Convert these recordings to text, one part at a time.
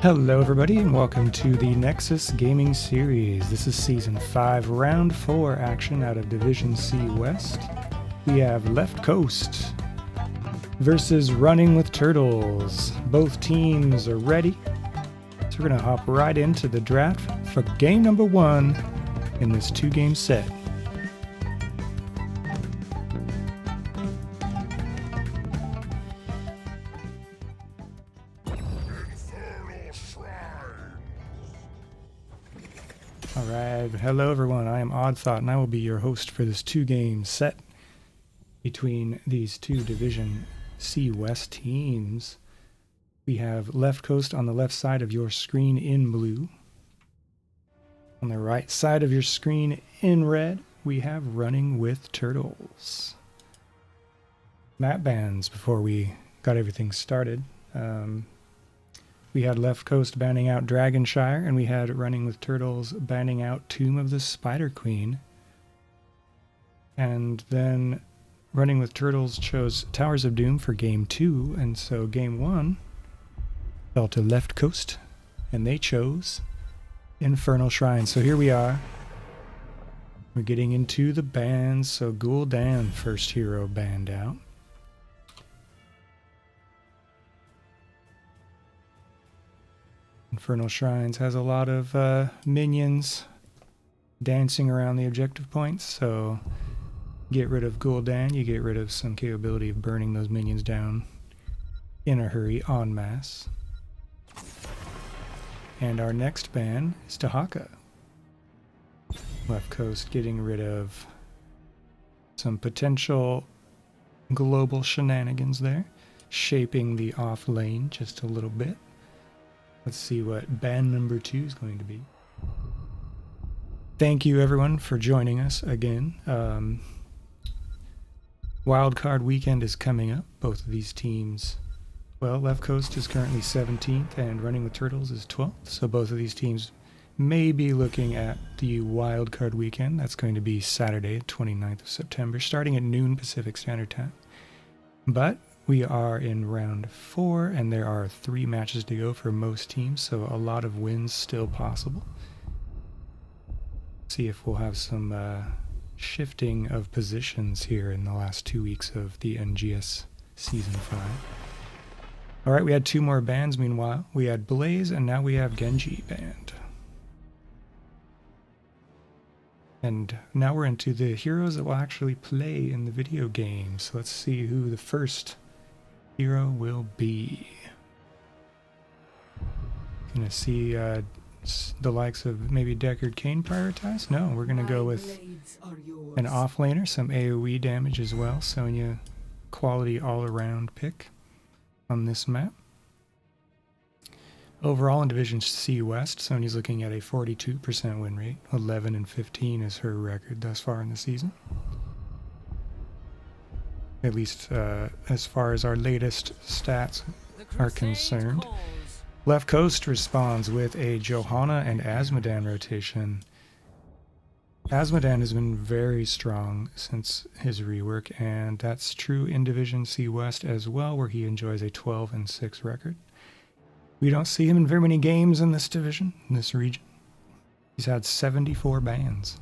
Hello everybody and welcome to the Nexus Gaming Series. This is Season 5, Round 4 action out of Division C West. We have Left Coast versus Running with Turtles. Both teams are ready, so we're going to hop right into the draft for game number 1 in this 2-game set. Alright, hello everyone, I am Odd Thought and I will be your host for this 2-game set between these two Division C West teams. We have Left Coast on the left side of your screen in blue. On the right side of your screen in red, we have Running with Turtles. Map bans before we got everything started. We had Left Coast banning out Dragonshire, and we had Running with Turtles banning out Tomb of the Spider Queen. And then Running with Turtles chose Towers of Doom for Game 2, and so Game 1 fell to Left Coast, and they chose Infernal Shrine. So here we are. We're getting into the bans, so Gul'dan, first hero banned out. Infernal Shrines has a lot of minions dancing around the objective points, so get rid of Gul'dan, you get rid of some capability of burning those minions down in a hurry en masse. And our next ban is Tahaka. Left Coast getting rid of some potential global shenanigans there, shaping the off lane just a little bit. Let's see what ban number 2 is going to be. Thank you everyone for joining us again. Wildcard weekend is coming up. Both of these teams, well, Left Coast is currently 17th and Running with Turtles is 12th. So both of these teams may be looking at the wildcard weekend. That's going to be Saturday, 29th of September, starting at noon Pacific Standard Time. But we are in round 4, and there are 3 matches to go for most teams, so a lot of wins still possible. See if we'll have some shifting of positions here in the last 2 weeks of the NGS Season 5. Alright, we had 2 more bans meanwhile. We had Blaze, and now we have Genji banned. And now we're into the heroes that will actually play in the video game. So let's see who the first hero will be. Gonna see the likes of maybe Deckard Cain prioritized? No, we're gonna go with an offlaner, some AoE damage as well. Sonya, quality all-around pick on this map. Overall in Division C West, Sonya's looking at a 42% win rate. 11-15 is her record thus far in the season. At least as far as our latest stats are concerned. Left Coast responds with a Johanna and Azmodan rotation. Azmodan has been very strong since his rework, and that's true in Division C West as well, where he enjoys a 12-6 record. We don't see him in very many games in this division, in this region. He's had 74 bans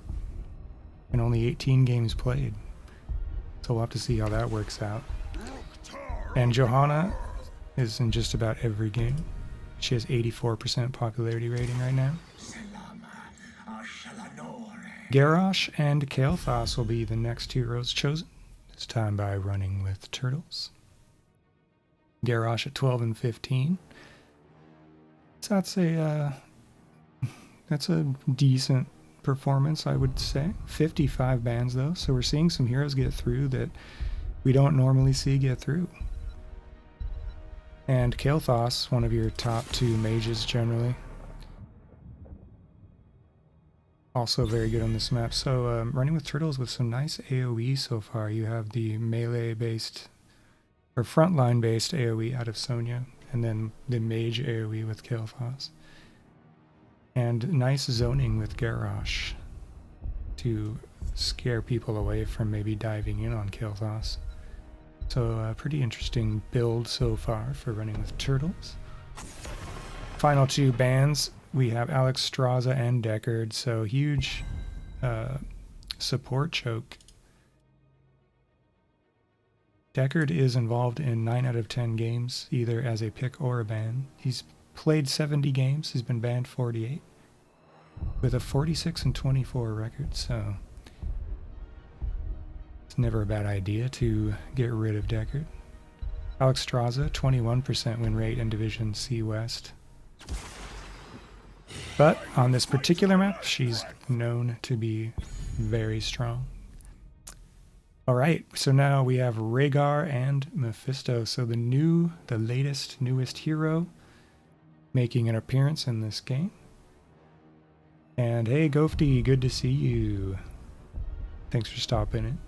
and only 18 games played. So we'll have to see how that works out. And Johanna is in just about every game. She has 84% popularity rating right now. Garrosh and Kael'thas will be the next heroes chosen, this time by Running with Turtles. Garrosh at 12-15. So that's a decent performance, I would say. 55 bans though, so we're seeing some heroes get through that we don't normally see get through. And Kael'thas, one of your top 2 mages generally. Also very good on this map. So Running with Turtles with some nice AoE so far. You have the melee based or frontline based AoE out of Sonya, and then the mage AoE with Kael'thas. And nice zoning with Garrosh to scare people away from maybe diving in on Kael'thas. So a pretty interesting build so far for Running with Turtles. Final two bans, we have Alex Straza and Deckard, so huge support choke. Deckard is involved in 9 out of 10 games, either as a pick or a ban. He's played 70 games, he's been banned 48, with a 46-24 record, so it's never a bad idea to get rid of Deckard. Alex Straza, 21% win rate in Division C West. But on this particular map, she's known to be very strong. Alright, so now we have Rhaegar and Mephisto. So the newest hero making an appearance in this game. And hey Gofty, good to see you. Thanks for stopping in.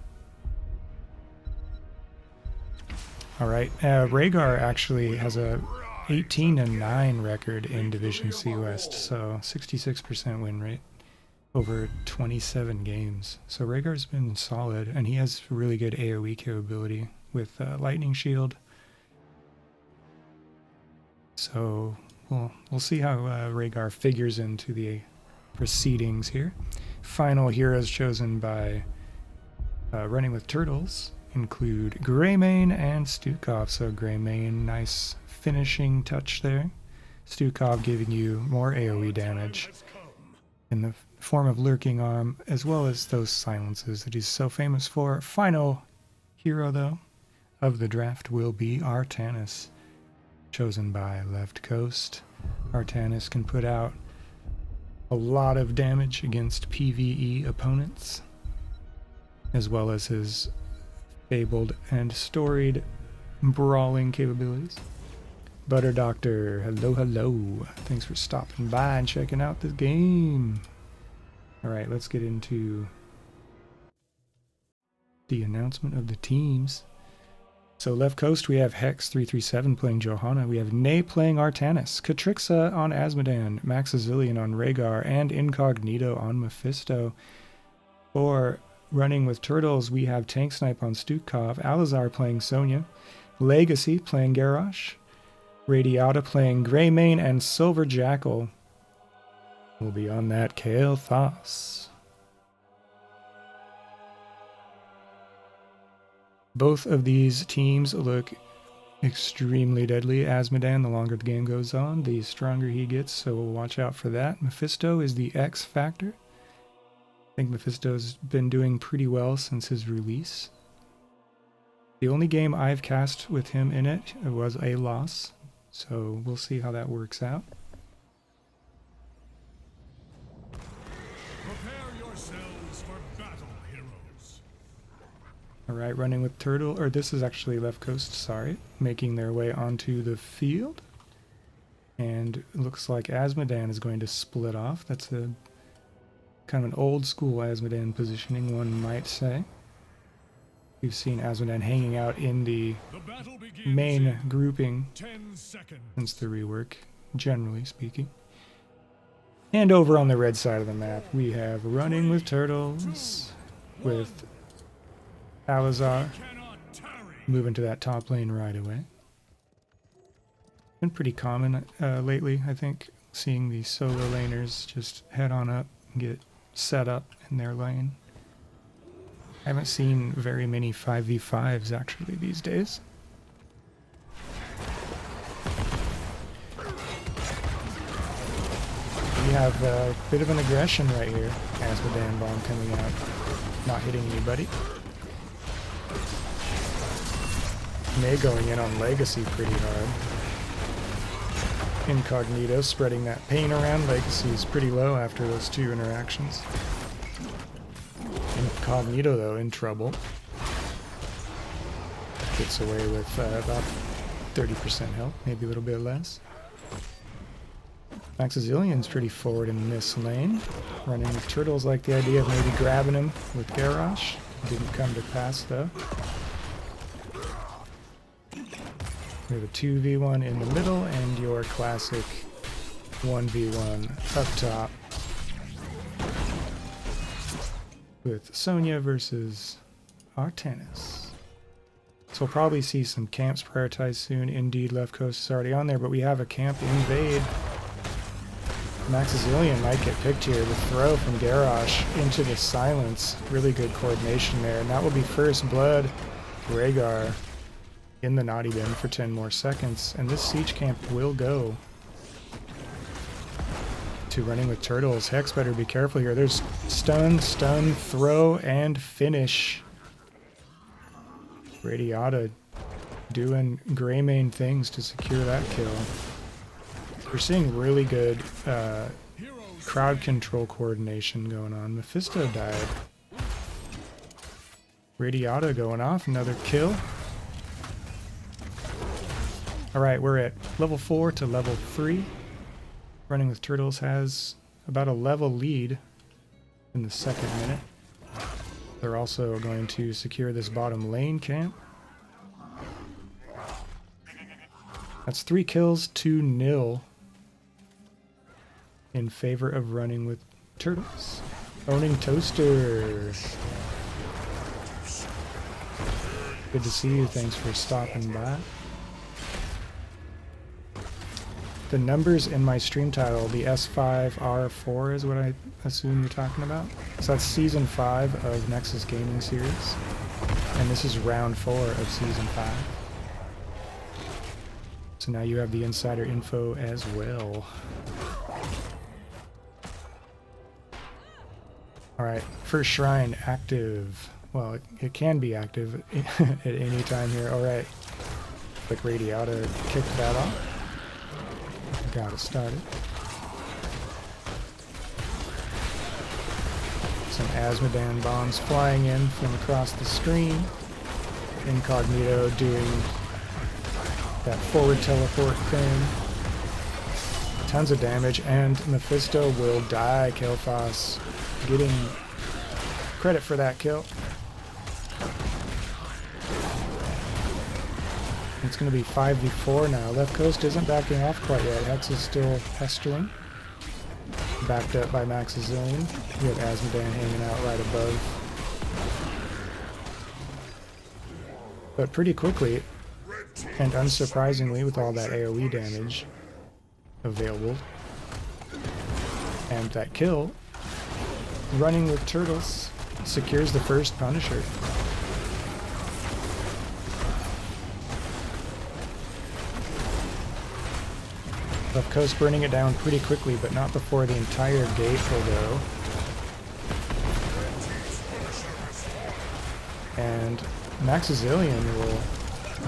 Alright, Rhaegar actually has a 18-9 record in Division C West, so 66% win rate over 27 games. So Rhaegar's been solid, and he has really good AoE capability with Lightning Shield. So we'll see how Rhaegar figures into the proceedings here. Final heroes chosen by Running with Turtles include Greymane and Stukov. So Greymane, nice finishing touch there. Stukov giving you more AoE damage in the form of Lurking Arm, as well as those silences that he's so famous for. Final hero, though, of the draft will be Artanis, chosen by Left Coast. Artanis can put out a lot of damage against PvE opponents, as well as his fabled and storied brawling capabilities. Butter Doctor, hello, hello. Thanks for stopping by and checking out this game. Alright, let's get into the announcement of the teams. So left coast, we have Hex337 playing Johanna. We have Nay playing Artanis. Catrixa on Asmodan. Maxazillion on Rhaegar. And Incognito on Mephisto. For Running with Turtles, we have Tank Snipe on Stukov. Alizar playing Sonya. Legacy playing Garrosh. Radiata playing Greymane, and Silver Jackal will be on that Kael'thas. Both of these teams look extremely deadly. Asmodan, the longer the game goes on, the stronger he gets, so we'll watch out for that. Mephisto is the X factor. I think Mephisto's been doing pretty well since his release. The only game I've cast with him in it was a loss, so we'll see how that works out. Prepare yourselves for battle, heroes. Alright, Running with Turtle, or this is actually Left Coast, sorry, making their way onto the field. And it looks like Asmodan is going to split off. That's a kind of an old school Asmodan positioning, one might say. We've seen Asmodan hanging out in the main grouping since the rework, generally speaking. And over on the red side of the map, we have Running with Turtles with Alizar moving to that top lane right away. Been pretty common lately, I think, seeing these solo laners just head on up and get set up in their lane. I haven't seen very many 5v5s actually these days. We have a bit of an aggression right here. Asmodan bomb coming out, not hitting anybody. May going in on Legacy pretty hard. Incognito spreading that pain around. Legacy is pretty low after those two interactions. Incognito, though, in trouble. Gets away with about 30% health, maybe a little bit less. Maxazillion's pretty forward in this lane. Running with Turtles like the idea of maybe grabbing him with Garrosh. Didn't come to pass, though. We have a 2v1 in the middle and your classic 1v1 up top. With Sonya versus Artanis. So we'll probably see some camps prioritized soon. Indeed, Left Coast is already on there, but we have a camp invade Maximilian might get picked here. The throw from Garrosh into the silence. Really good coordination there. And that will be first blood. Rhaegar in the naughty bin for 10 more seconds. And this siege camp will go to running with turtles. Hex better be careful here. There's stun, throw, and finish. Radiata doing Greymane things to secure that kill. We're seeing really good crowd control coordination going on. Mephisto died. Radiata going off, another kill. Alright, we're at level 4 to level 3. Running with Turtles has about a level lead in the second minute. They're also going to secure this bottom lane camp. That's 3 kills to 0 in favor of running with Turtles. Owning Toaster. Good to see you. Thanks for stopping by. The numbers in my stream title, the s5r4 is what I assume you're talking about. So that's Season 5 of Nexus Gaming Series. And this is Round 4 of Season 5. So now you have the insider info as well. Alright, first shrine active. Well, it can be active at any time here. Alright. Like Radiata kicked that off. Got it started. Some Azmodan bombs flying in from across the screen. Incognito doing that forward teleport thing. Tons of damage, and Mephisto will die. Kel'Thas getting credit for that kill. It's going to be 5v4 now. Left coast isn't backing off quite yet. Hex is still pestering. Backed up by Maximilian. We have Azmodan hanging out right above. But pretty quickly, and unsurprisingly with all that AoE damage available, and that kill, running with Turtles secures the first Punisher. Left coast burning it down pretty quickly, but not before the entire gate will go. And Maximilian will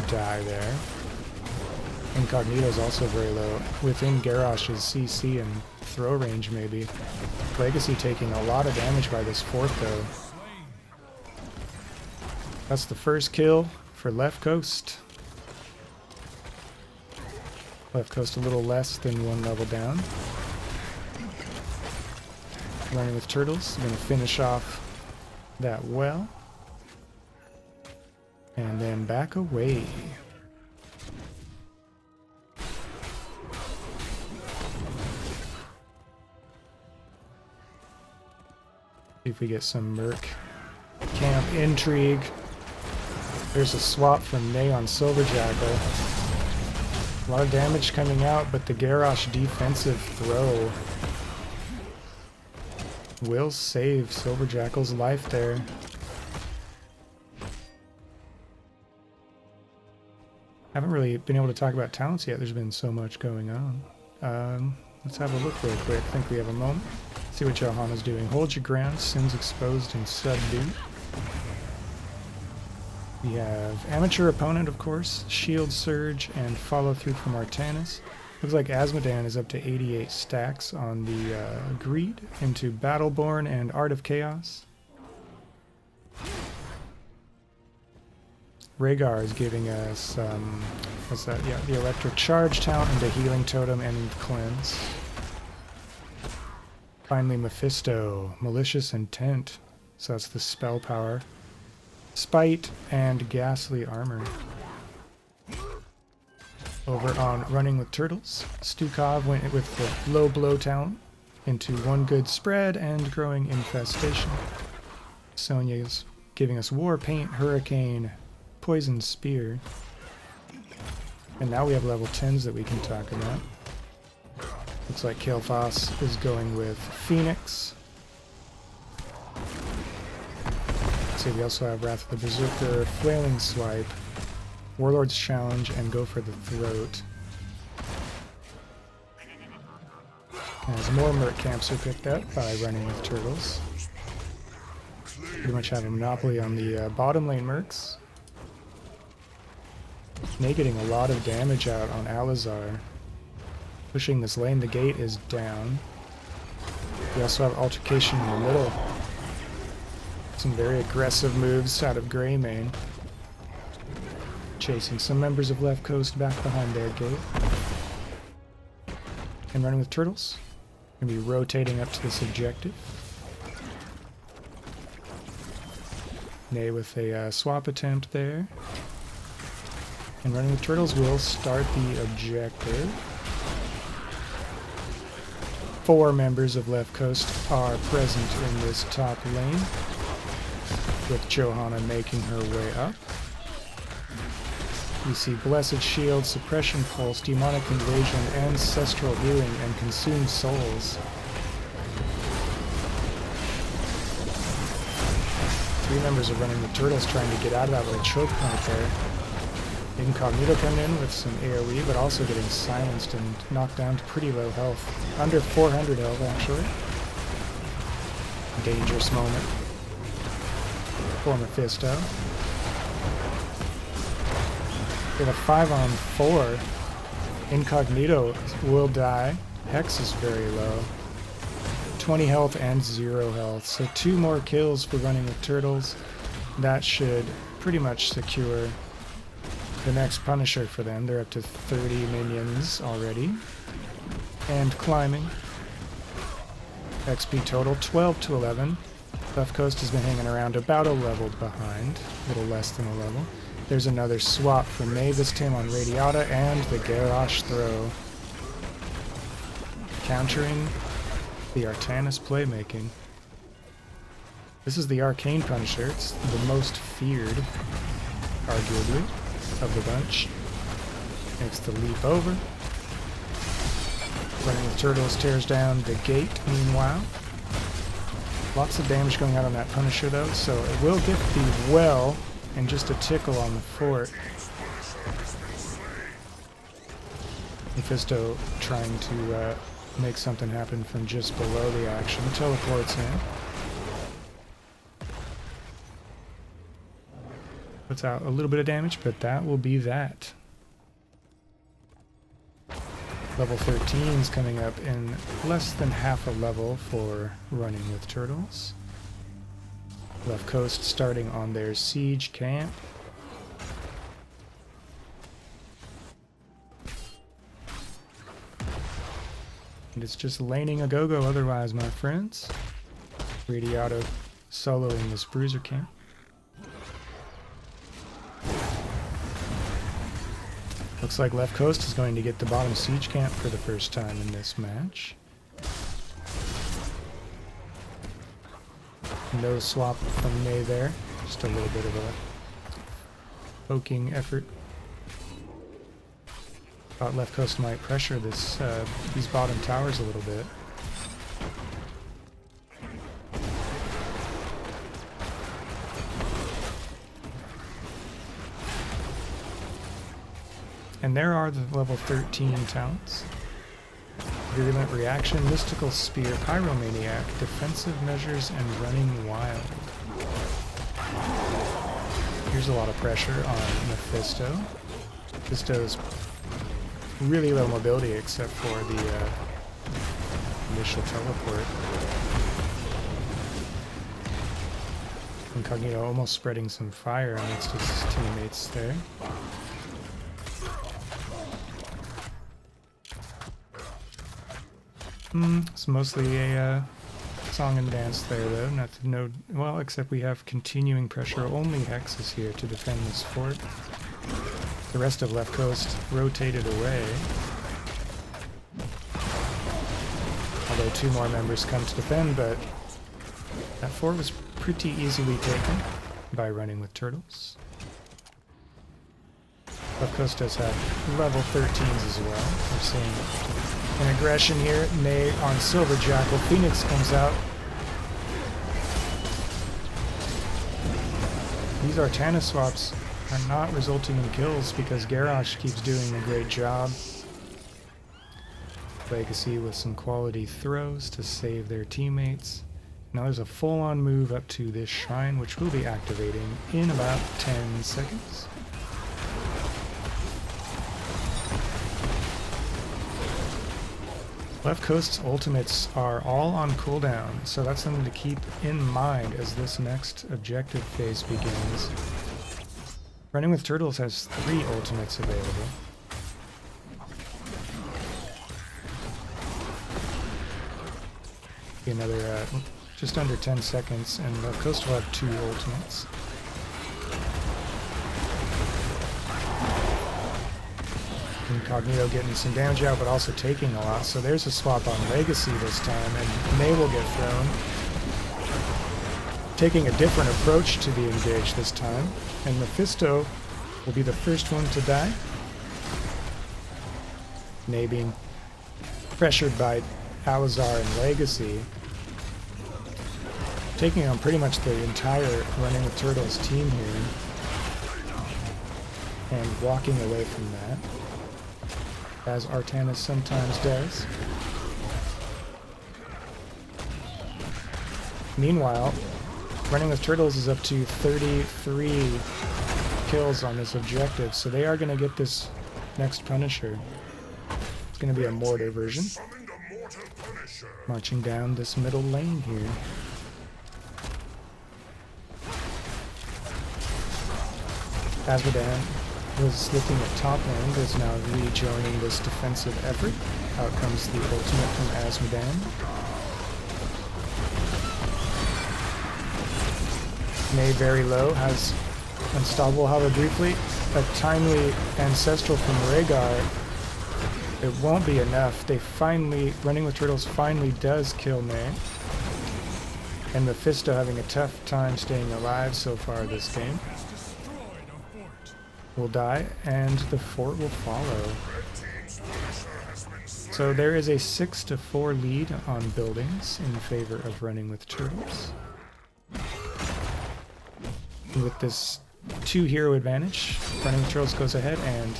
die there. Incognito is also very low. Within Garrosh's CC and throw range, maybe. Legacy taking a lot of damage by this fourth, though. That's the first kill for Left Coast. Left Coast a little less than 1 level down. Running with Turtles, gonna finish off that well. And then back away. See if we get some Merc camp intrigue. There's a swap from Ney on Silverjackal. A lot of damage coming out, but the Garrosh defensive throw will save Silverjackal's life there. Haven't really been able to talk about talents yet. There's been so much going on. Let's have a look real quick. I think we have a moment. See what Johanna's doing. Hold your ground, Sins exposed and subdue. We have Amateur Opponent, of course, Shield Surge, and Follow Through from Artanis. Looks like Azmodan is up to 88 stacks on the Greed into Battleborn and Art of Chaos. Rhaegar is giving us, what's that? Yeah, the Electric Charge talent into Healing Totem and Cleanse. Finally, Mephisto, Malicious Intent. So that's the spell power. Spite and Ghastly Armor. Over on Running with Turtles, Stukov went with the Low Blow talent into One Good Spread and Growing Infestation. Sonya's giving us War Paint, Hurricane, Poison Spear. And now we have level 10s that we can talk about. Looks like Kael'thas is going with Phoenix. Let's see, we also have Wrath of the Berserker, Flailing Swipe, Warlord's Challenge, and Go for the Throat. As more Merc camps are picked up by running with turtles. Pretty much have a monopoly on the bottom lane Mercs. Nay getting a lot of damage out on Alizar. Pushing this lane, the gate is down. We also have Altercation in the middle. Some very aggressive moves out of Greymane. Chasing some members of Left Coast back behind their gate. And running with turtles. Gonna be rotating up to this objective. Nay with a swap attempt there. And running with turtles will start the objective. 4 members of Left Coast are present in this top lane, with Johanna making her way up. We see Blessed Shield, Suppression Pulse, Demonic Invasion, Ancestral Healing, and Consumed Souls. 3 members are running the turtles trying to get out of that little choke point there. Incognito coming in with some AoE, but also getting silenced and knocked down to pretty low health. Under 400 health, actually. Dangerous moment for Mephisto. We have a 5-on-4. Incognito will die. Hex is very low. 20 health and 0 health. So 2 more kills for running with turtles. That should pretty much secure the next Punisher for them. They're up to 30 minions already. And climbing. XP total 12 to 11. Left Coast has been hanging around about a level behind. A little less than a level. There's another swap from May, this time on Radiata, and the Garrosh Throw. Countering the Artanis playmaking. This is the Arcane Punisher. It's the most feared, arguably, of the bunch. Makes the leap over. Running with turtles tears down the gate meanwhile. Lots of damage going out on that Punisher though, so it will get the well and just a tickle on the fort. Mephisto trying to make something happen from just below the action. Teleports in. Puts out a little bit of damage, but that will be that. Level 13 is coming up in less than half a level for running with turtles. Left Coast starting on their siege camp. And it's just laning a go-go otherwise, my friends. Radiato soloing this bruiser camp. Looks like Left Coast is going to get the bottom siege camp for the first time in this match. No swap from May there. Just a little bit of a poking effort. Thought Left Coast might pressure this these bottom towers a little bit. And there are the level 13 talents. Virulent Reaction, Mystical Spear, Pyromaniac, Defensive Measures, and Running Wild. Here's a lot of pressure on Mephisto. Mephisto's really low mobility except for the initial teleport. Incognito almost spreading some fire amongst his teammates there. It's mostly a song and dance there, though. Well, except we have continuing pressure. Only Hex is here to defend this fort. The rest of Left Coast rotated away. Although 2 more members come to defend, but that fort was pretty easily taken by running with turtles. Left Coast does have level 13s as well. We're seeing an aggression here. May on Silver Jackal. Phoenix comes out. These Artana swaps are not resulting in kills because Garrosh keeps doing a great job. Legacy with some quality throws to save their teammates. Now there's a full-on move up to this shrine, which will be activating in about 10 seconds. Left Coast's ultimates are all on cooldown, so that's something to keep in mind as this next objective phase begins. Running with Turtles has 3 ultimates available. Another just under 10 seconds, and Left Coast will have 2 ultimates. Incognito getting some damage out, but also taking a lot. So there's a swap on Legacy this time, and May will get thrown. Taking a different approach to the engage this time, and Mephisto will be the first one to die. May being pressured by Alazar and Legacy, taking on pretty much the entire Running with Turtles team here, and walking away from that, as Artana sometimes does. Meanwhile, Running with Turtles is up to 33 kills on this objective, so they are going to get this next Punisher. It's going to be a mortar version. Marching down this middle lane here. Azmodan was looking at top lane, is now rejoining this defensive effort. Out comes the ultimate from Azmodan. May very low, has Unstoppable however briefly. A timely Ancestral from Rhaegar. It won't be enough. They finally, Running with Turtles finally does kill May. And Mephisto having a tough time staying alive so far this game. Will die, and the fort will follow. So there is a 6-4 lead on buildings in favor of Running with Turtles. With this 2 hero advantage, Running with Turtles goes ahead and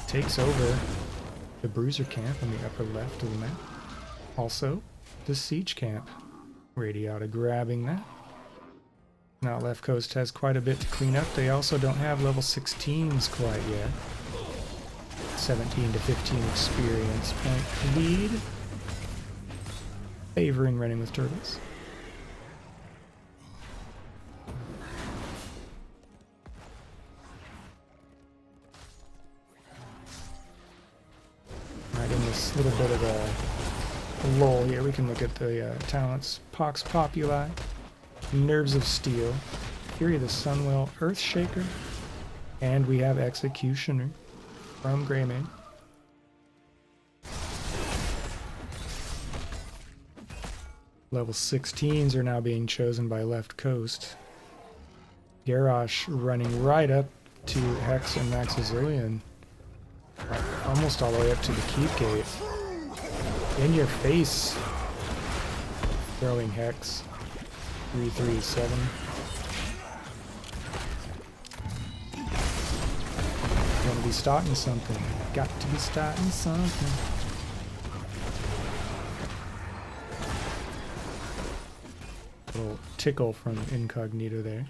takes over the Bruiser camp in the upper left of the map. Also, the Siege camp. Radiata grabbing that. Now Left Coast has quite a bit to clean up. They also don't have level 16s quite yet. 17 to 15 experience point lead. Favoring Running with Turtles. Alright, in this little bit of a lull here, we can look at the talents. Pox Populi. Nerves of Steel, Fury of the Sunwell, Earthshaker, and we have Executioner from Greymane. Level 16s are now being chosen by Left Coast. Garrosh running right up to Hex and Maxazillion, almost all the way up to the Keep Gate. In your face, throwing Hex. 337. Gonna be starting something. Got to be starting something. Little tickle from Incognito there.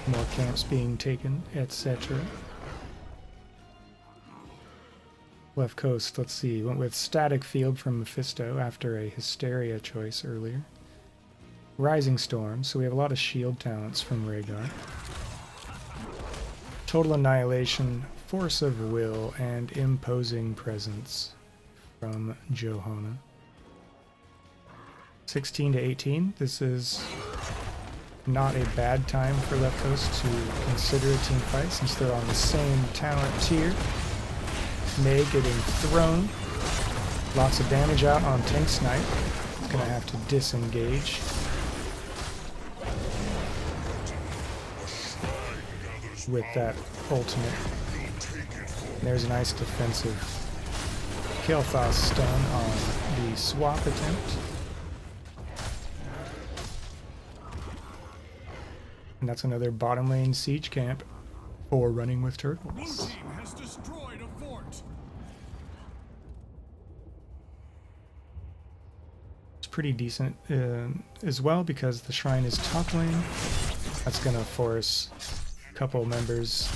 More camps being taken, etc. Left Coast, let's see, went with Static Field from Mephisto after a Hysteria choice earlier. Rising Storm, so we have a lot of shield talents from Rhaegar. Total Annihilation, Force of Will, and Imposing Presence from Johanna. 16 to 18, this is not a bad time for Left Coast to consider a team fight since they're on the same talent tier. May getting thrown. Lots of damage out on Tank Snipe. It's going to have to disengage. with that ultimate. There's a nice defensive Kael'thas stun on the swap attempt. And that's another bottom lane siege camp for running with Blue turtles. team has destroyed a fort. It's pretty decent as well because the shrine is top lane. That's going to force a couple members,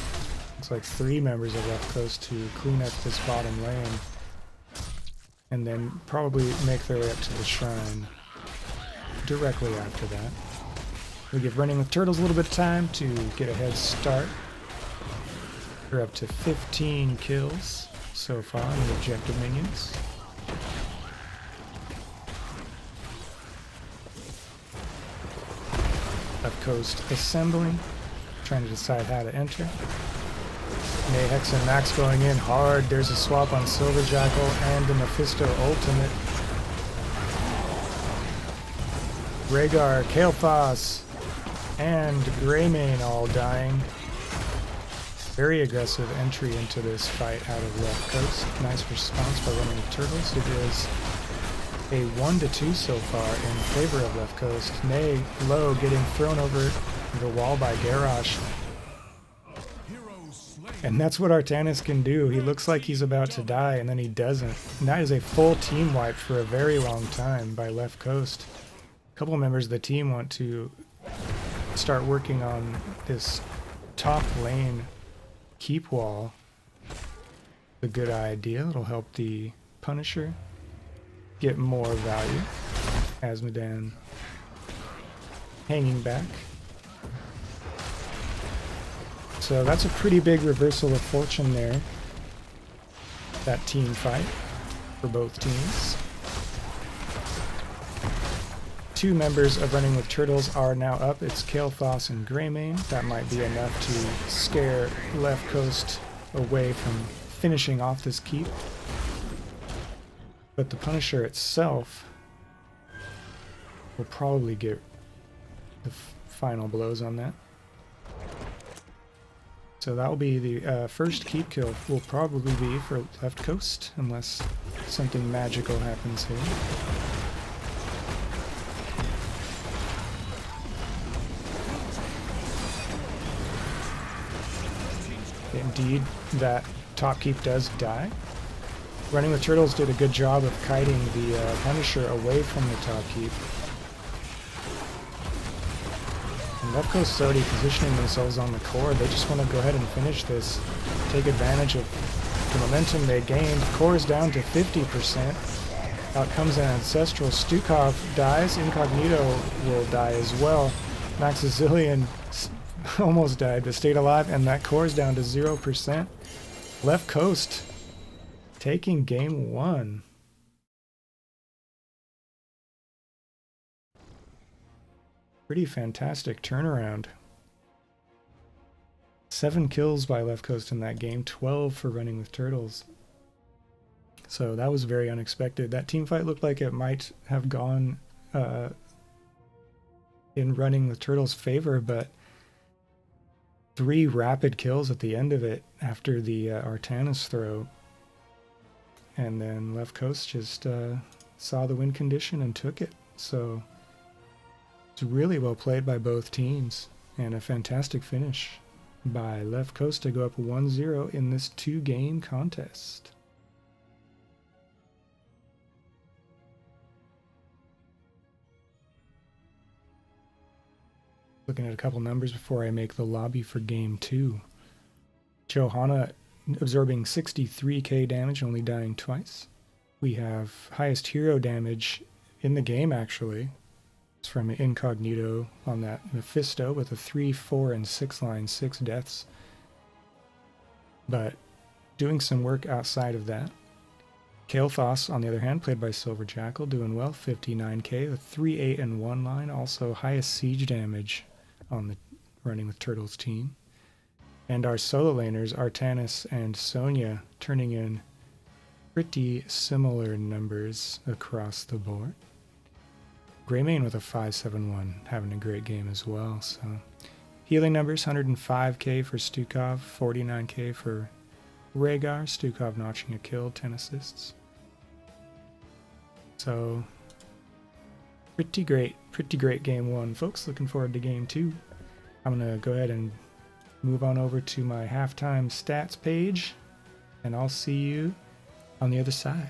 looks like 3 members of Left Coast to clean up this bottom lane and then probably make their way up to the shrine directly after that. We give Running with Turtles a little bit of time to get a head start. We're up to 15 kills so far on the objective minions. Left Coast assembling, trying to decide how to enter. Mayhex and Max going in hard. There's a swap on Silver Jackal and the Mephisto ultimate. Rhaegar, Kael'thas, and Greymane all dying. Very aggressive entry into this fight out of Left Coast. Nice response by Running with Turtles. It is a 1-2 so far in favor of Left Coast. Nay, low, getting thrown over the wall by Garrosh. And that's what Artanis can do. He looks like he's about to die, and then he doesn't. And that is a full team wipe for a very long time by Left Coast. A couple members of the team want to start working on this top lane keep wall. A good idea. It'll help the Punisher get more value. Azmodan hanging back. So that's a pretty big reversal of fortune there. That team fight for both teams. 2 members of Running with Turtles are now up. It's Kael'thas and Greymane. That might be enough to scare Left Coast away from finishing off this keep. But the Punisher itself will probably get the final blows on that. So that will be the first keep kill will probably be for Left Coast, unless something magical happens here. Indeed, that top keep does die. Running with Turtles did a good job of kiting the Punisher away from the top keep. And Left Coast is already positioning themselves on the core. They just want to go ahead and finish this, take advantage of the momentum they gained. Core is down to 50%. Out comes an Ancestral. Stukov dies. Incognito will die as well. Maxazillion almost died, but stayed alive, and that core is down to 0%. Left Coast taking game 1. Pretty fantastic turnaround. 7 kills by Left Coast in that game, 12 for Running with Turtles. So that was very unexpected. That team fight looked like it might have gone in Running with Turtles' favor, but 3 rapid kills at the end of it after the Artanis throw. And then Left Coast just saw the win condition and took it. So it's really well played by both teams, and a fantastic finish by Left Coast to go up 1-0 in this 2-game contest. Looking at a couple numbers before I make the lobby for game 2. Johanna absorbing 63k damage, only dying twice. We have highest hero damage in the game, actually. It's from Incognito on that Mephisto with a 3, 4, and 6 line, 6 deaths. But doing some work outside of that. Kael'thas, on the other hand, played by Silver Jackal, doing well, 59k, a 3, 8, and 1 line, also highest siege damage on the Running with Turtles team. And our solo laners, Artanis and Sonya, turning in pretty similar numbers across the board. Greymane with a 5-7-1, having a great game as well. So Healing numbers 105k for Stukov, 49k for Rhaegar. Stukov notching a kill, 10 assists. So, pretty great game 1, folks. Looking forward to game 2. I'm going to go ahead and move on over to my halftime stats page, and I'll see you on the other side.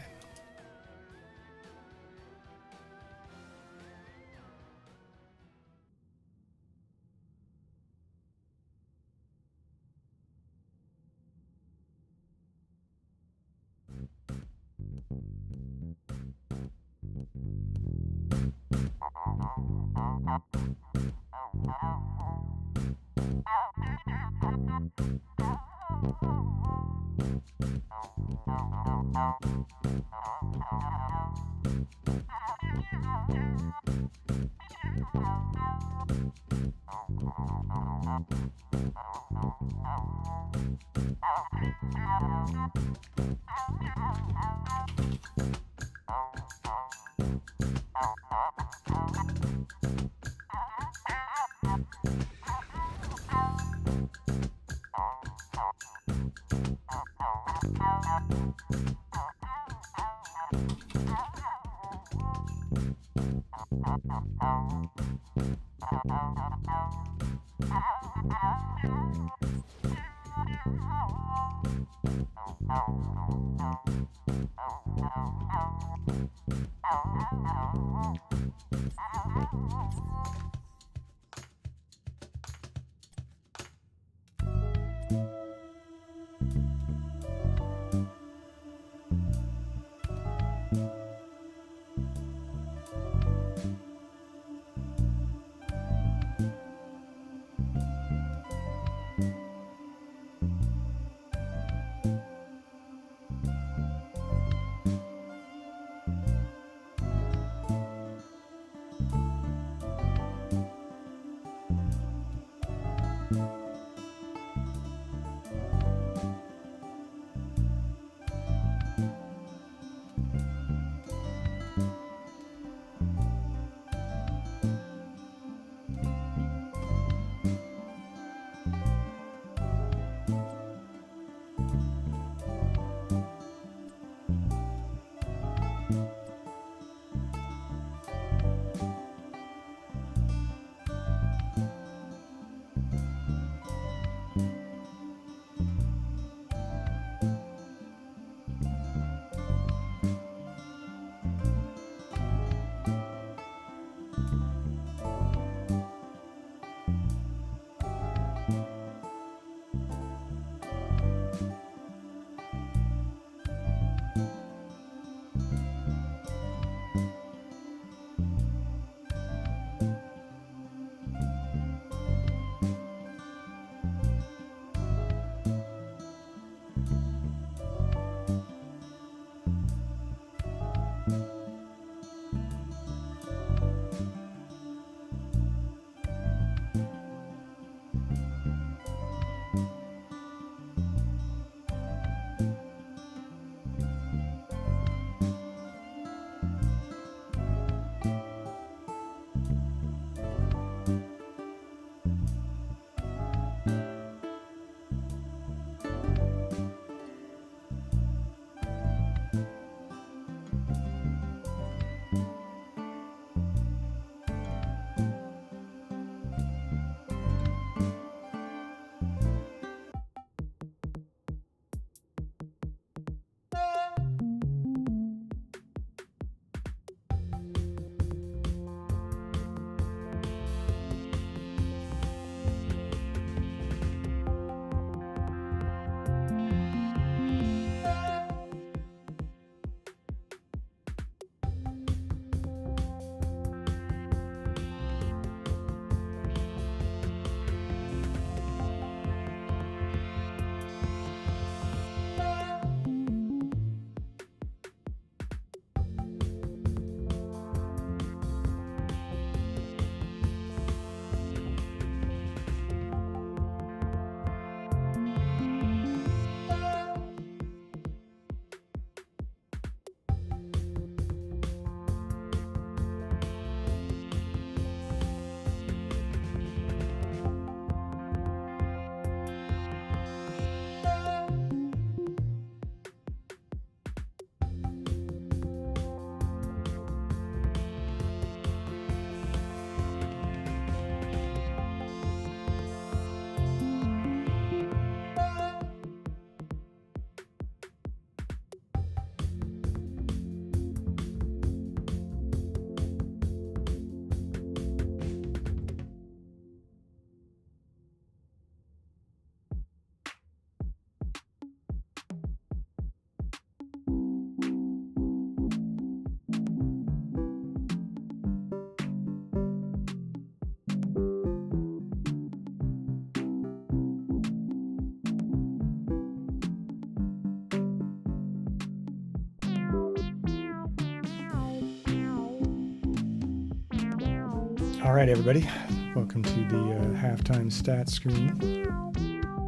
All right, everybody. Welcome to the halftime stats screen.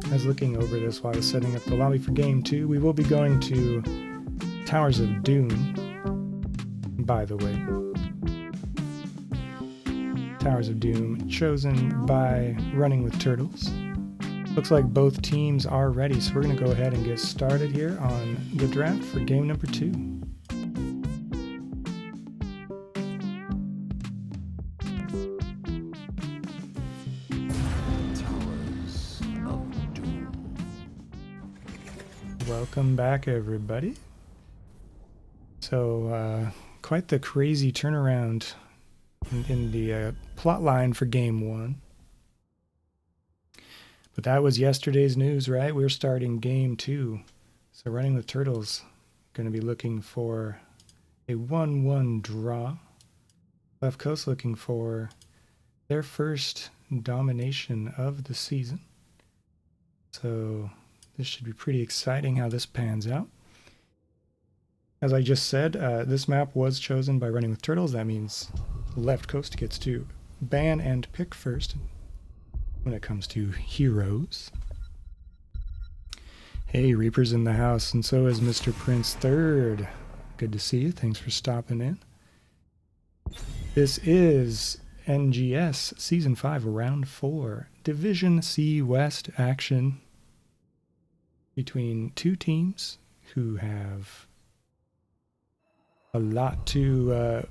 I was looking over this while I was setting up the lobby for Game 2. We will be going to Towers of Doom, by the way. Towers of Doom, chosen by Running with Turtles. Looks like both teams are ready, so we're going to go ahead and get started here on the draft for game number 2. Towers of Doom. Welcome back, everybody. So, quite the crazy turnaround in the plot line for game 1. But that was yesterday's news, right? We're starting game 2. So Running with Turtles, going to be looking for a 1-1 draw. Left Coast looking for their first domination of the season. So this should be pretty exciting how this pans out. As I just said, this map was chosen by Running with Turtles. That means Left Coast gets to ban and pick first when it comes to heroes. Hey, Reaper's in the house, and so is Mr. Prince Third. Good to see you. Thanks for stopping in. This is NGS Season 5, Round 4. Division C West action between two teams who have a lot to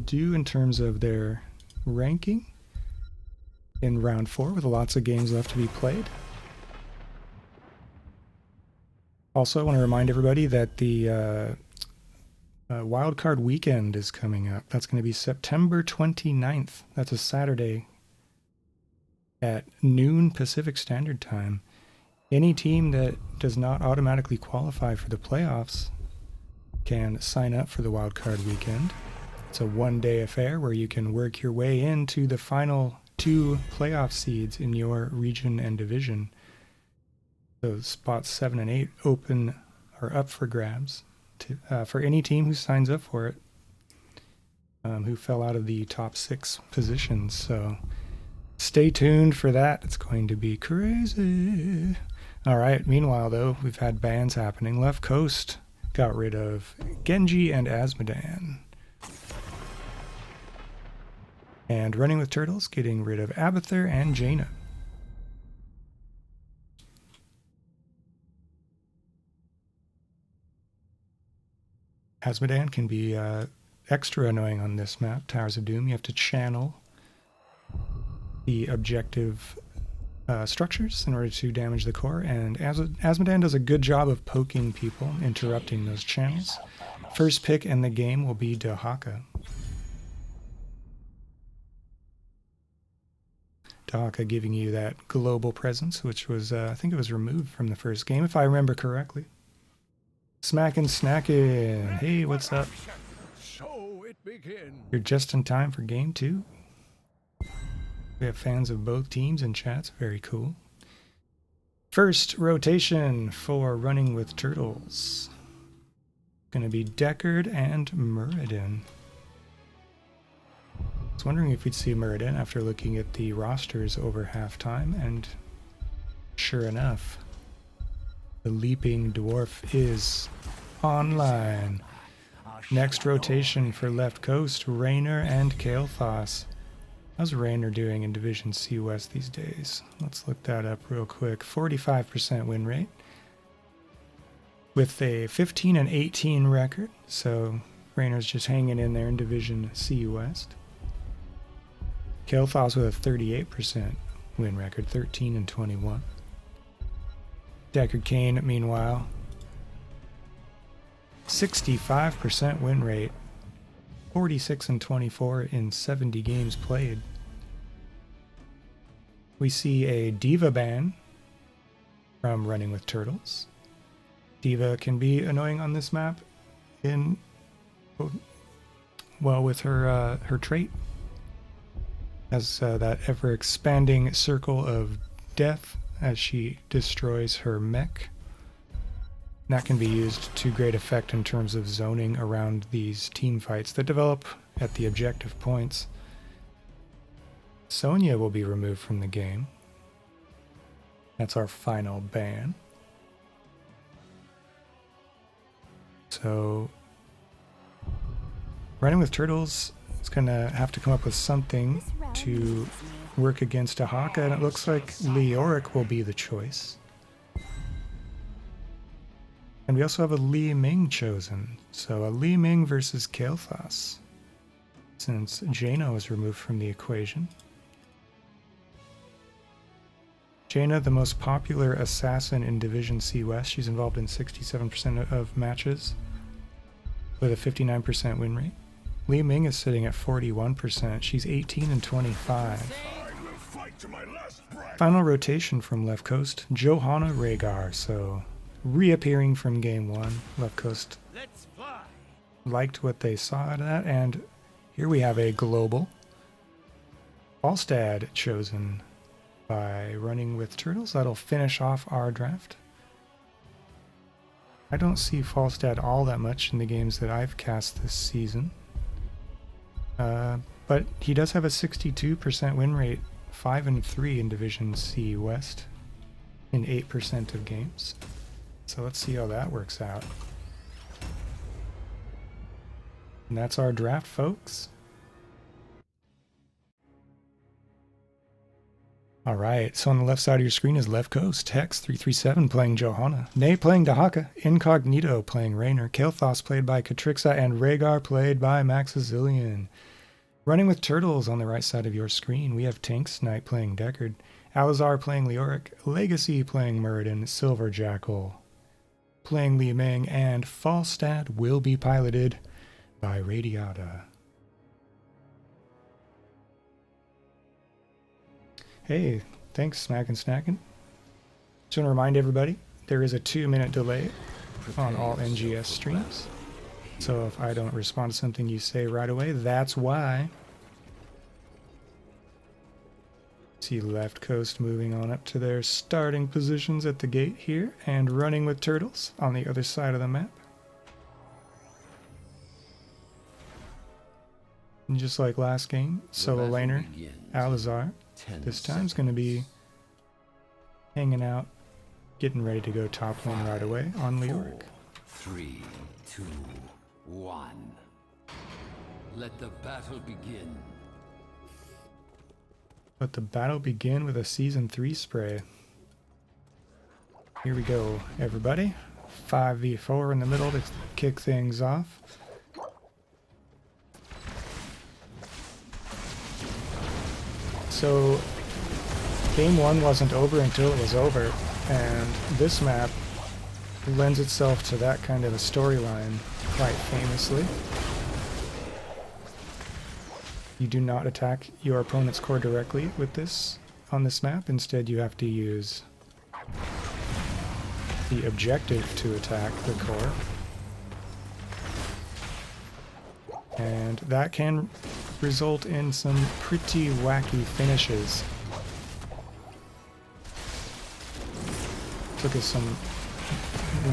do in terms of their ranking in round 4, with lots of games left to be played. Also, I want to remind everybody that the wildcard weekend is coming up. That's going to be September 29th. That's a Saturday at noon Pacific Standard Time. Any team that does not automatically qualify for the playoffs can sign up for the wildcard weekend. It's a one-day affair where you can work your way into the final 2 playoff seeds in your region and division. So spots 7 and 8 open are up for grabs for any team who signs up for it, who fell out of the top 6 positions. So stay tuned for that. It's going to be crazy. All right. Meanwhile, though, we've had bans happening. Left Coast got rid of Genji and Asmodan. And Running with Turtles getting rid of Abathur and Jaina. Asmodan can be extra annoying on this map, Towers of Doom. You have to channel the objective structures in order to damage the core, and Asmodan does a good job of poking people, interrupting those channels. First pick in the game will be Dahaka. Dahaka giving you that global presence, which was, I think it was removed from the first game, if I remember correctly. Smackin' Snackin'. Hey, what's up? So it begins. You're just in time for game 2. We have fans of both teams in chats. Very cool. First rotation for Running with Turtles. Going to be Deckard and Muradin. I was wondering if we'd see Muradin after looking at the rosters over halftime, and sure enough, the Leaping Dwarf is online. Next rotation for Left Coast, Raynor and Kael'thas. How's Raynor doing in Division C West these days? Let's look that up real quick. 45% win rate with a 15 and 18 record. So Raynor's just hanging in there in Division C West. Kael'thas with a 38% win record, 13 and 21. Deckard Cain, meanwhile, 65% win rate, 46 and 24 in 70 games played. We see a Diva ban from Running with Turtles. Diva can be annoying on this map with her trait. Has that ever-expanding circle of death as she destroys her mech. That can be used to great effect in terms of zoning around these team fights that develop at the objective points. Sonya will be removed from the game. That's our final ban. So, running with turtles is going to have to come up with something to work against Ahaka, and it looks like Leoric will be the choice. And we also have a Li Ming chosen. So a Li Ming versus Kael'thas, since Jaina was removed from the equation. Jaina, the most popular assassin in Division C West. She's involved in 67% of matches with a 59% win rate. Li Ming is sitting at 41%. She's 18 and 25. Final rotation from Left Coast, Johanna Rhaegar. So reappearing from game 1. Left Coast liked what they saw out of that, and here we have a global. Falstad chosen by running with turtles. That'll finish off our draft. I don't see Falstad all that much in the games that I've cast this season. But he does have a 62% win rate, 5 and 3 in Division C West in 8% of games. So let's see how that works out. And that's our draft, folks. Alright, so on the left side of your screen is Left Coast, Hex337 playing Johanna, Nay playing Dahaka, Incognito playing Raynor, Kael'thas played by Katrixa, and Rhaegar played by Maxazillion. Running with turtles on the right side of your screen, we have Tank Snipe playing Deckard, Alazar playing Leoric, Legacy playing Muradin, Silver Jackal playing Li Ming, and Falstad will be piloted by Radiata. Hey, thanks, Smackin' Snackin'. Just want to remind everybody, there is a 2-minute delay on all NGS streams. So if I don't respond to something you say right away, that's why. See Left Coast moving on up to their starting positions at the gate here, and running with turtles on the other side of the map. And just like last game, solo laner, Alazar, this time's going to be hanging out, getting ready to go top lane right away on Leoric. 3, 2, 1. Let the battle begin. Let the battle begin with a Season 3 spray. Here we go, everybody. 5v4 in the middle to kick things off. So, game 1 wasn't over until it was over, and this map lends itself to that kind of a storyline quite famously. You do not attack your opponent's core directly with this on this map. Instead, you have to use the objective to attack the core. And that can result in some pretty wacky finishes. Look at some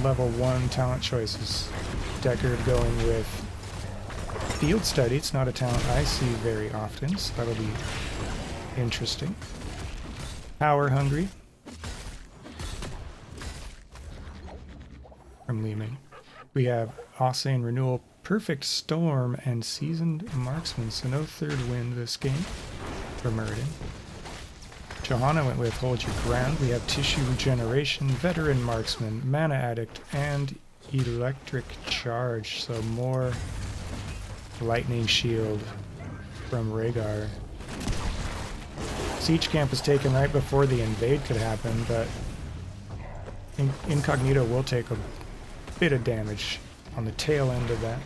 level 1 talent choices. Deckard going with Field Study. It's not a talent I see very often, so that'll be interesting. Power Hungry from Li Ming. We have Osane Renewal, Perfect Storm, and Seasoned Marksman, so no third win this game for Muradin. Johanna went with Hold Your Ground. We have Tissue Regeneration, Veteran Marksman, Mana Addict, and Electric Charge, so more Lightning Shield from Rhaegar. Siege Camp was taken right before the invade could happen, but Incognito will take a bit of damage on the tail end of that.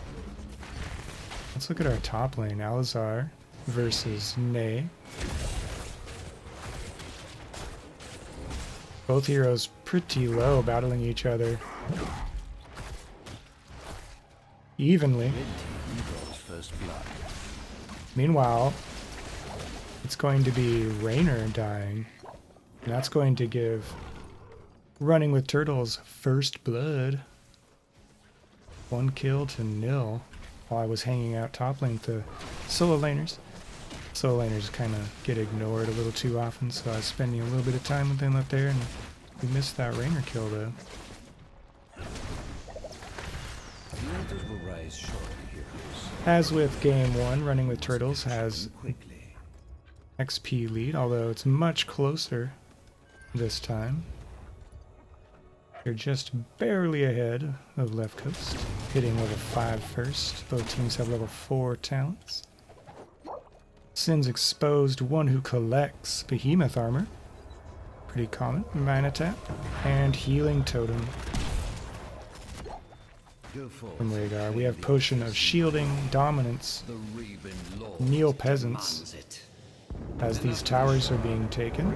Let's look at our top lane. Alazar versus Nay. Both heroes pretty low, battling each other evenly. Meanwhile, it's going to be Raynor dying, and that's going to give Running with Turtles first blood. 1 kill to 0. while I was hanging out top lane with the solo laners. Solo laners kind of get ignored a little too often, so I was spending a little bit of time with them up there, and we missed that Rainer kill though. As with game 1, Running with Turtles has XP lead, although it's much closer this time. They're just barely ahead of Left Coast, hitting level 5 first. Both teams have level 4 talents. Sin's Exposed, one who collects Behemoth armor, pretty common, Mana Tap, and Healing Totem from Rhaegar. We have Potion of Shielding, Dominance, Kneel Peasants, as these towers are being taken.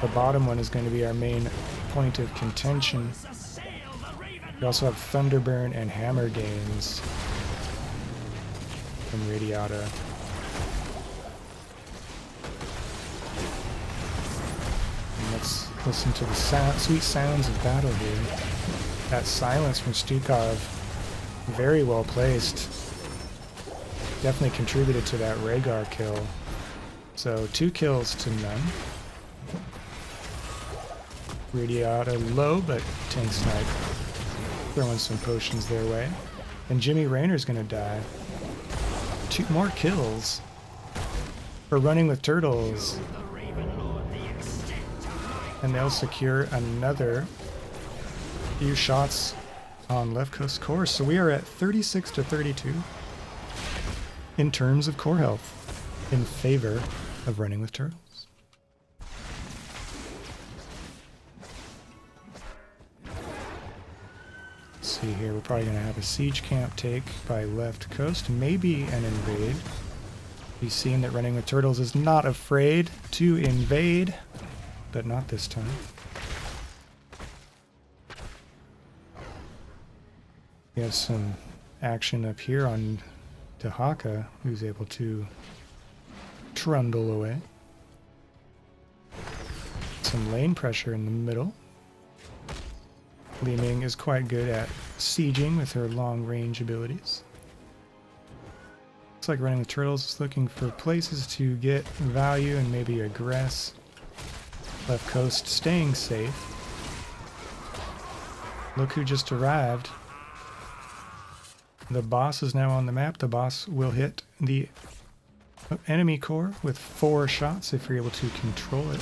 The bottom one is going to be our main point of contention. We also have Thunderburn and Hammer Gains from Radiata. And let's listen to the sweet sounds of battle here. That silence from Stukov, very well placed. Definitely contributed to that Rhaegar kill. So 2 kills to none. Radiata low, but tank snipe throwing some potions their way. And Jimmy Raynor's gonna die. 2 more kills for Running with Turtles. And they'll secure another few shots on Left Coast core. So we are at 36 to 32 in terms of core health in favor of Running with Turtles. Let's see here, we're probably going to have a siege camp take by Left Coast, maybe an invade. We've seen that Running with Turtles is not afraid to invade, but not this time. We have some action up here on Dahaka, who's able to trundle away. Some lane pressure in the middle. Li Ming is quite good at sieging with her long range abilities. Looks like Running with Turtles is looking for places to get value and maybe aggress. Left Coast staying safe. Look who just arrived. The boss is now on the map. The boss will hit the enemy core with 4 shots if you're able to control it.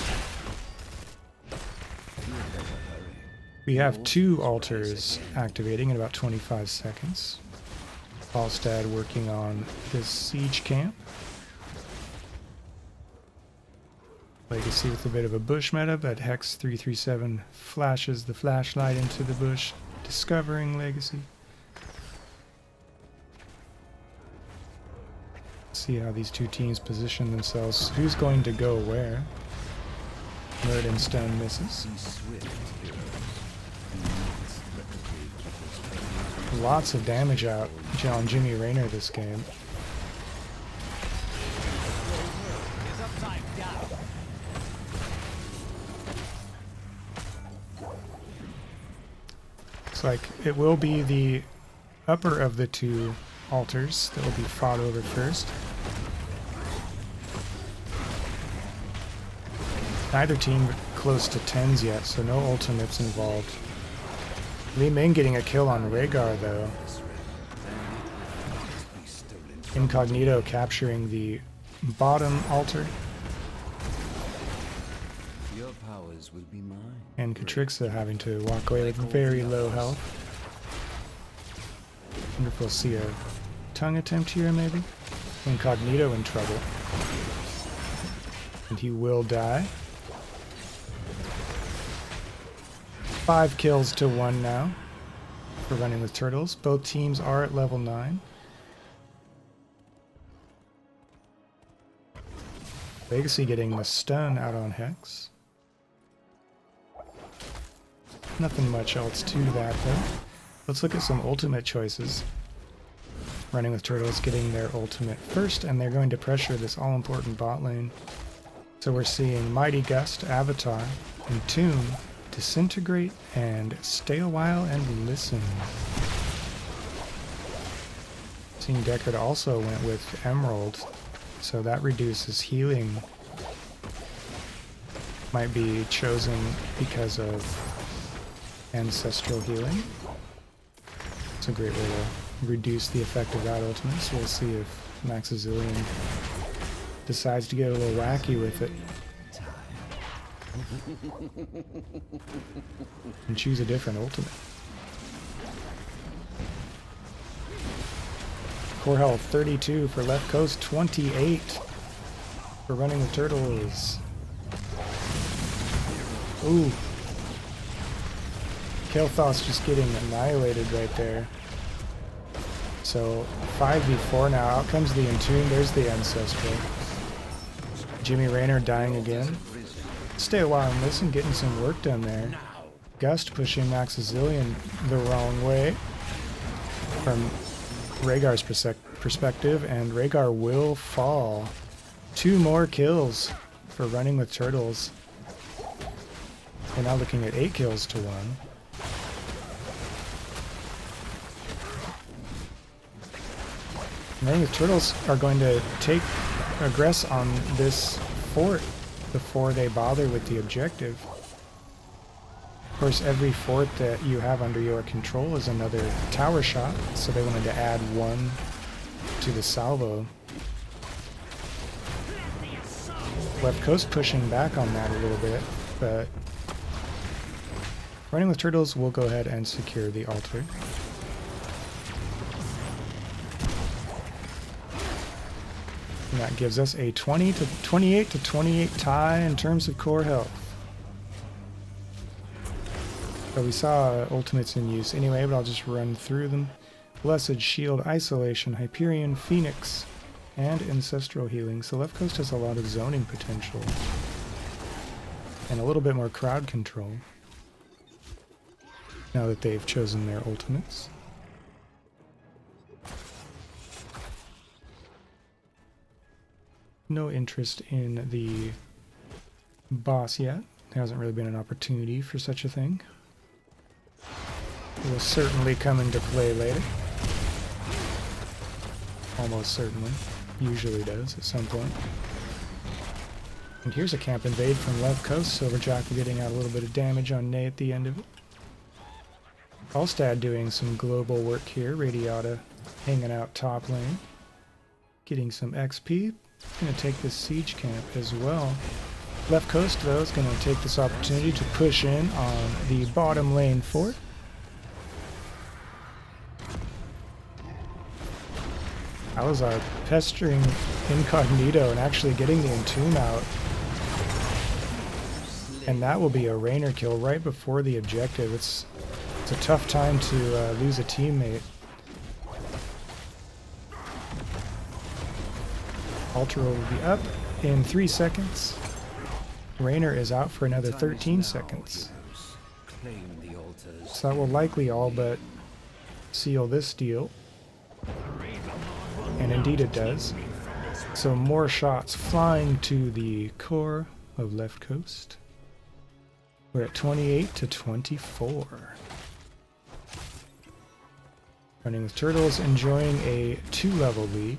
We have 2 altars activating in about 25 seconds. Falstad working on this siege camp. Legacy with a bit of a bush meta, but Hex 337 flashes the flashlight into the bush, discovering Legacy. See how these 2 teams position themselves. Who's going to go where? Murdenstone misses. Lots of damage out on Jimmy Rayner this game. Looks like it will be the upper of the 2 altars that will be fought over first. Neither team close to 10s yet, so no ultimates involved. Li Ming getting a kill on Rhaegar though. Incognito capturing the bottom altar. Your powers will be mine. And Katrixa having to walk away with very low health. Wonder if we'll see a tongue attempt here maybe? Incognito in trouble. And he will die. 5 kills to 1 now for Running with Turtles. Both teams are at level 9. Legacy getting the stun out on Hex. Nothing much else to that though. Let's look at some ultimate choices. Running with Turtles getting their ultimate first, and they're going to pressure this all-important bot lane. So we're seeing Mighty Gust, Avatar, Entomb, Disintegrate, and Stay a While and Listen. Seeing Deckard also went with Emerald, so that reduces healing. Might be chosen because of ancestral healing. It's a great way to reduce the effect of that ultimate, so we'll see if Maxazillion decides to get a little wacky with it. And choose a different ultimate. Core health 32 for left coast, 28 for running the turtles. Ooh. Kael'thas just getting annihilated right there. So 5v4 now. Out comes the Entomb. There's the Ancestral. Jimmy Raynor dying again. Stay a while and listen, getting some work done there. Gust pushing Maxazillion the wrong way from Rhaegar's perspective, and Rhaegar will fall. 2 more kills for running with turtles. We're now looking at 8 kills to 1. And then the turtles are going to aggress on this fort before they bother with the objective. Of course, every fort that you have under your control is another tower shot, so they wanted to add 1 to the salvo. Left coast pushing back on that a little bit, but running with turtles will go ahead and secure the altar. And that gives us a 28 to 28 tie in terms of core health. So we saw ultimates in use anyway, but I'll just run through them. Blessed Shield, Isolation, Hyperion, Phoenix, and Ancestral Healing. So left coast has a lot of zoning potential. And a little bit more crowd control. Now that they've chosen their ultimates. No interest in the boss yet. There hasn't really been an opportunity for such a thing. It will certainly come into play later. Almost certainly. Usually does at some point. And here's a camp invade from left coast. Silverjack getting out a little bit of damage on Nay at the end of it. Falstad doing some global work here. Radiata hanging out top lane. Getting some XP. Going to take this siege camp as well. Left coast, though, is going to take this opportunity to push in on the bottom lane fort. Alazar pestering Incognito and actually getting the Entomb out. And that will be a Raynor kill right before the objective. It's a tough time to lose a teammate. Altar will be up in 3 seconds. Raynor is out for another 13 seconds. So that will likely all but seal this deal. And indeed it does. So more shots flying to the core of left coast. We're at 28 to 24. Running with turtles, enjoying a 2-level lead.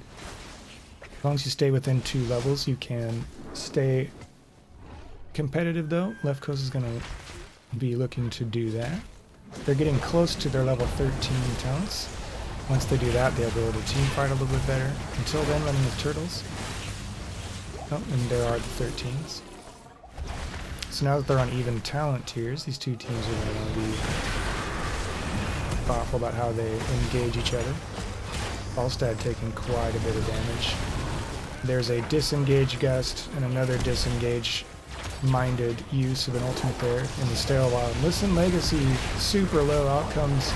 As long as you stay within 2 levels, you can stay competitive though. Left coast is going to be looking to do that. They're getting close to their level 13 talents. Once they do that, they'll be able to team fight a little bit better. Until then, running with turtles. Oh, and there are the 13s. So now that they're on even talent tiers, these two teams are going to want to be thoughtful about how they engage each other. Falstad taking quite a bit of damage. There's a disengage gust and another disengage minded use of an ultimate there in the Sterile Wild. Listen, Legacy super low. Out comes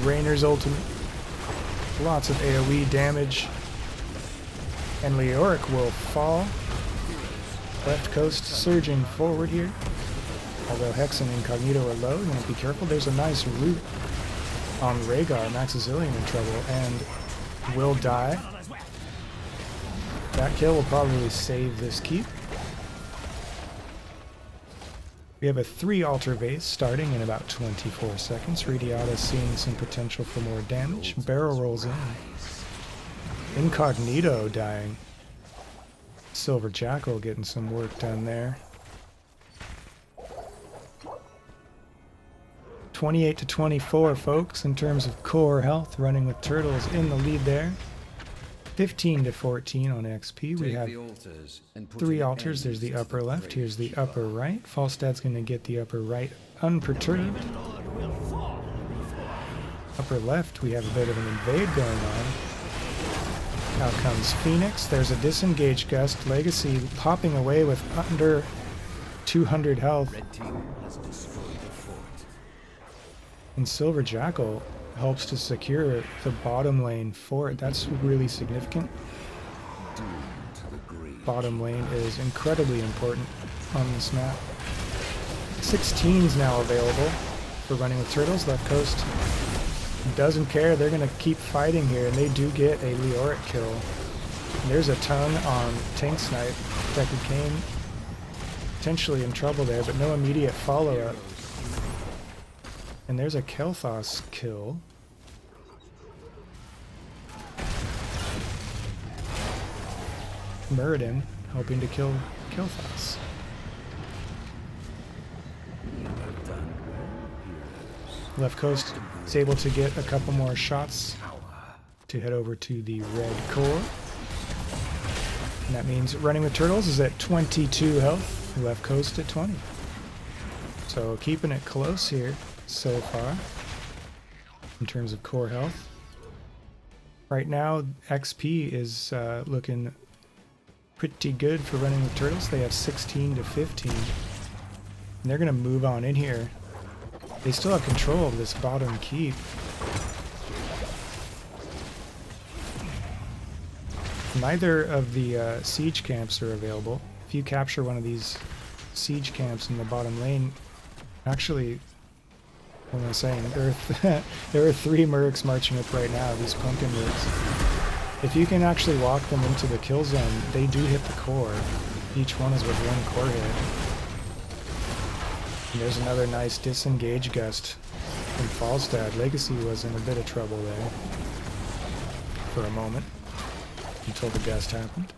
Raynor's ultimate. Lots of AoE damage. And Leoric will fall. Left coast surging forward here. Although Hex and Incognito are low, you want to be careful. There's a nice root on Rhaegar. Maxazillion in trouble and will die. That kill will probably save this keep. We have a 3 altar vase starting in about 24 seconds. Radiata seeing some potential for more damage. Barrel rolls in. Incognito dying. Silver Jackal getting some work done there. 28 to 24, folks, in terms of core health. Running with Turtles in the lead there. 15 to 14 on XP. We have 3 altars. There's the upper left. Here's the upper right. Falstad's going to get the upper right unperturbed. Upper left, we have a bit of an invade going on. Now comes Phoenix. There's a disengage gust. Legacy hopping away with under 200 health. And Silver Jackal helps to secure the bottom lane for it. That's really significant. Bottom lane is incredibly important on this map. 16's now available for running with Turtles. Left coast doesn't care. They're going to keep fighting here, and they do get a Leoric kill. There's a ton on Tank Snipe. Deku Kane potentially in trouble there, but no immediate follow-up. And there's a Kel'Thas kill. Muradin hoping to kill Kel'Thas. Left coast is able to get a couple more shots to head over to the red core. And that means running with Turtles is at 22 health, left coast at 20. So keeping it close here so far in terms of core health. Right now, XP is looking pretty good for running with Turtles. They have 16 to 15. And they're going to move on in here. They still have control of this bottom keep. Neither of the siege camps are available. If you capture one of these siege camps in the bottom lane, actually, what am I saying? There are 3 mercs marching up right now, these pumpkin mercs. If you can actually walk them into the kill zone, they do hit the core. Each one is with 1 core hit. And there's another nice disengage gust from Falstad. Legacy was in a bit of trouble there for a moment until the gust happened.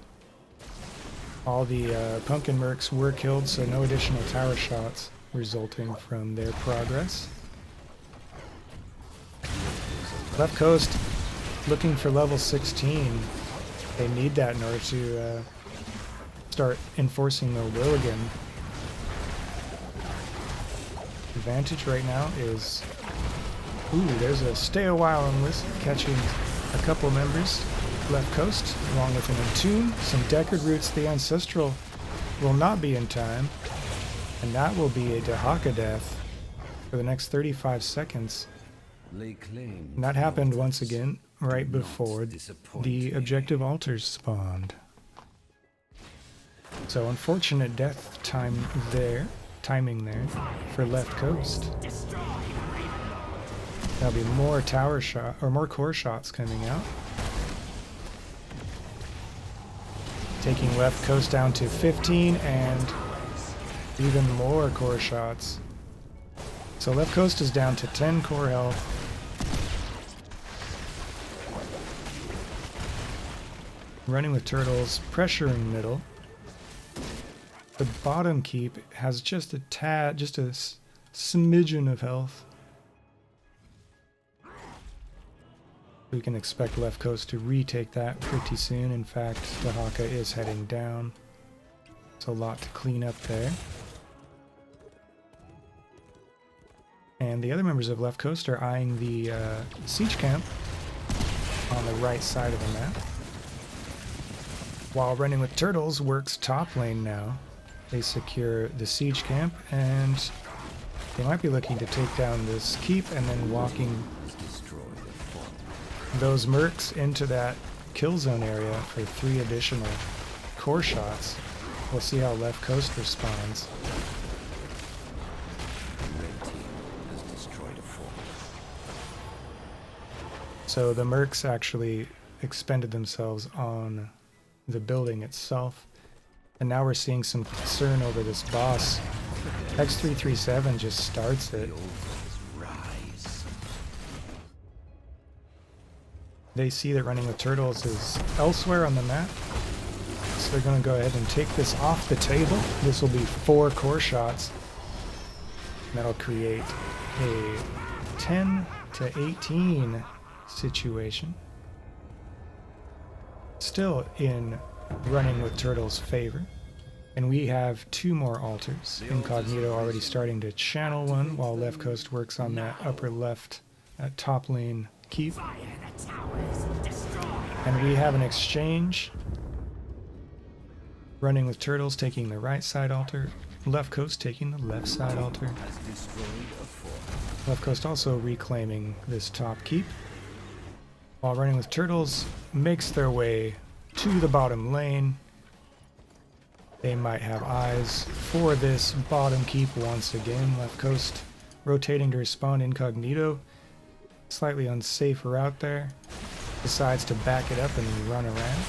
All the pumpkin mercs were killed, so no additional tower shots resulting from their progress. Left coast looking for level 16. They need that in order to start enforcing their will again. Advantage right now is, there's a stay a while and listen, catching a couple members left coast along with an Entomb. Some Deckard roots. The Ancestral will not be in time, and that will be a Dahaka death for the next 35 seconds. And that happened once again right before the objective altars spawned. So unfortunate death timing there for left coast. There'll be more tower shot or more core shots coming out. Taking left coast down to 15 and even more core shots. So left coast is down to 10 core health. Running with Turtles, pressuring middle. The bottom keep has just a tad, just a smidgen of health. We can expect left coast to retake that pretty soon. In fact, Dahaka is heading down. It's a lot to clean up there. And the other members of left coast are eyeing the siege camp on the right side of the map. While running with Turtles works top lane now. They secure the siege camp, and they might be looking to take down this keep and then walking those mercs into that kill zone area for 3 additional core shots. We'll see how left coast responds. So the mercs actually expended themselves on the building itself. And now we're seeing some concern over this boss. X337 just starts it. They see that running with turtles is elsewhere on the map, so they're going to go ahead and take this off the table. This will be 4 core shots. That'll create a 10 to 18 situation. Still in running with turtles' favor. And we have 2 more altars. Incognito already starting to channel one, while Left Coast works on that upper left top lane keep. And we have an exchange. Running with turtles taking the right side altar. Left Coast taking the left side altar. Left Coast also reclaiming this top keep. While running with turtles makes their way to the bottom lane. They might have eyes for this bottom keep once again. Left Coast rotating to respond. Incognito. Slightly unsafe route there. Decides to back it up and run around.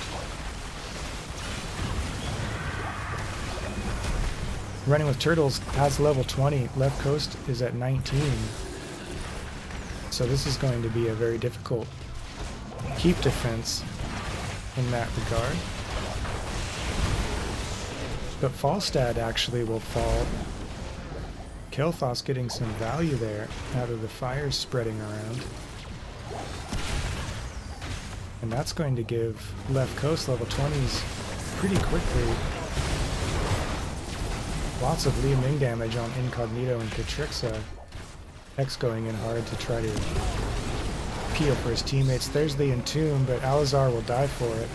Running with turtles has level 20. Left Coast is at 19. So this is going to be a very difficult keep defense in that regard. But Falstad actually will fall. Kel'Thas getting some value there out of the fires spreading around. And that's going to give Left Coast level 20s pretty quickly. Lots of Li Ming damage on Incognito and Catrixa. X going in hard to try to peel for his teammates. There's the Entomb, but Alizar will die for it.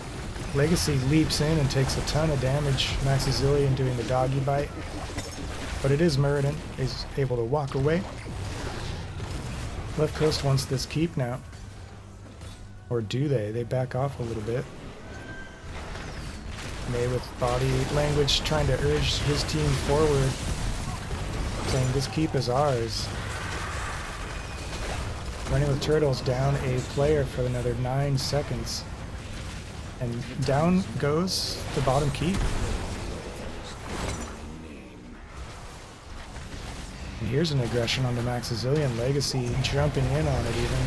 Legacy leaps in and takes a ton of damage. Maxazillion doing the doggy bite. But it is Muradin. He's able to walk away. Left Coast wants this keep now. Or do they? They back off a little bit. May with body language trying to urge his team forward. Saying this keep is ours. Running with turtles down a player for another 9 seconds. And down goes the bottom keep. And here's an aggression on the Maxazillion. Legacy jumping in on it even.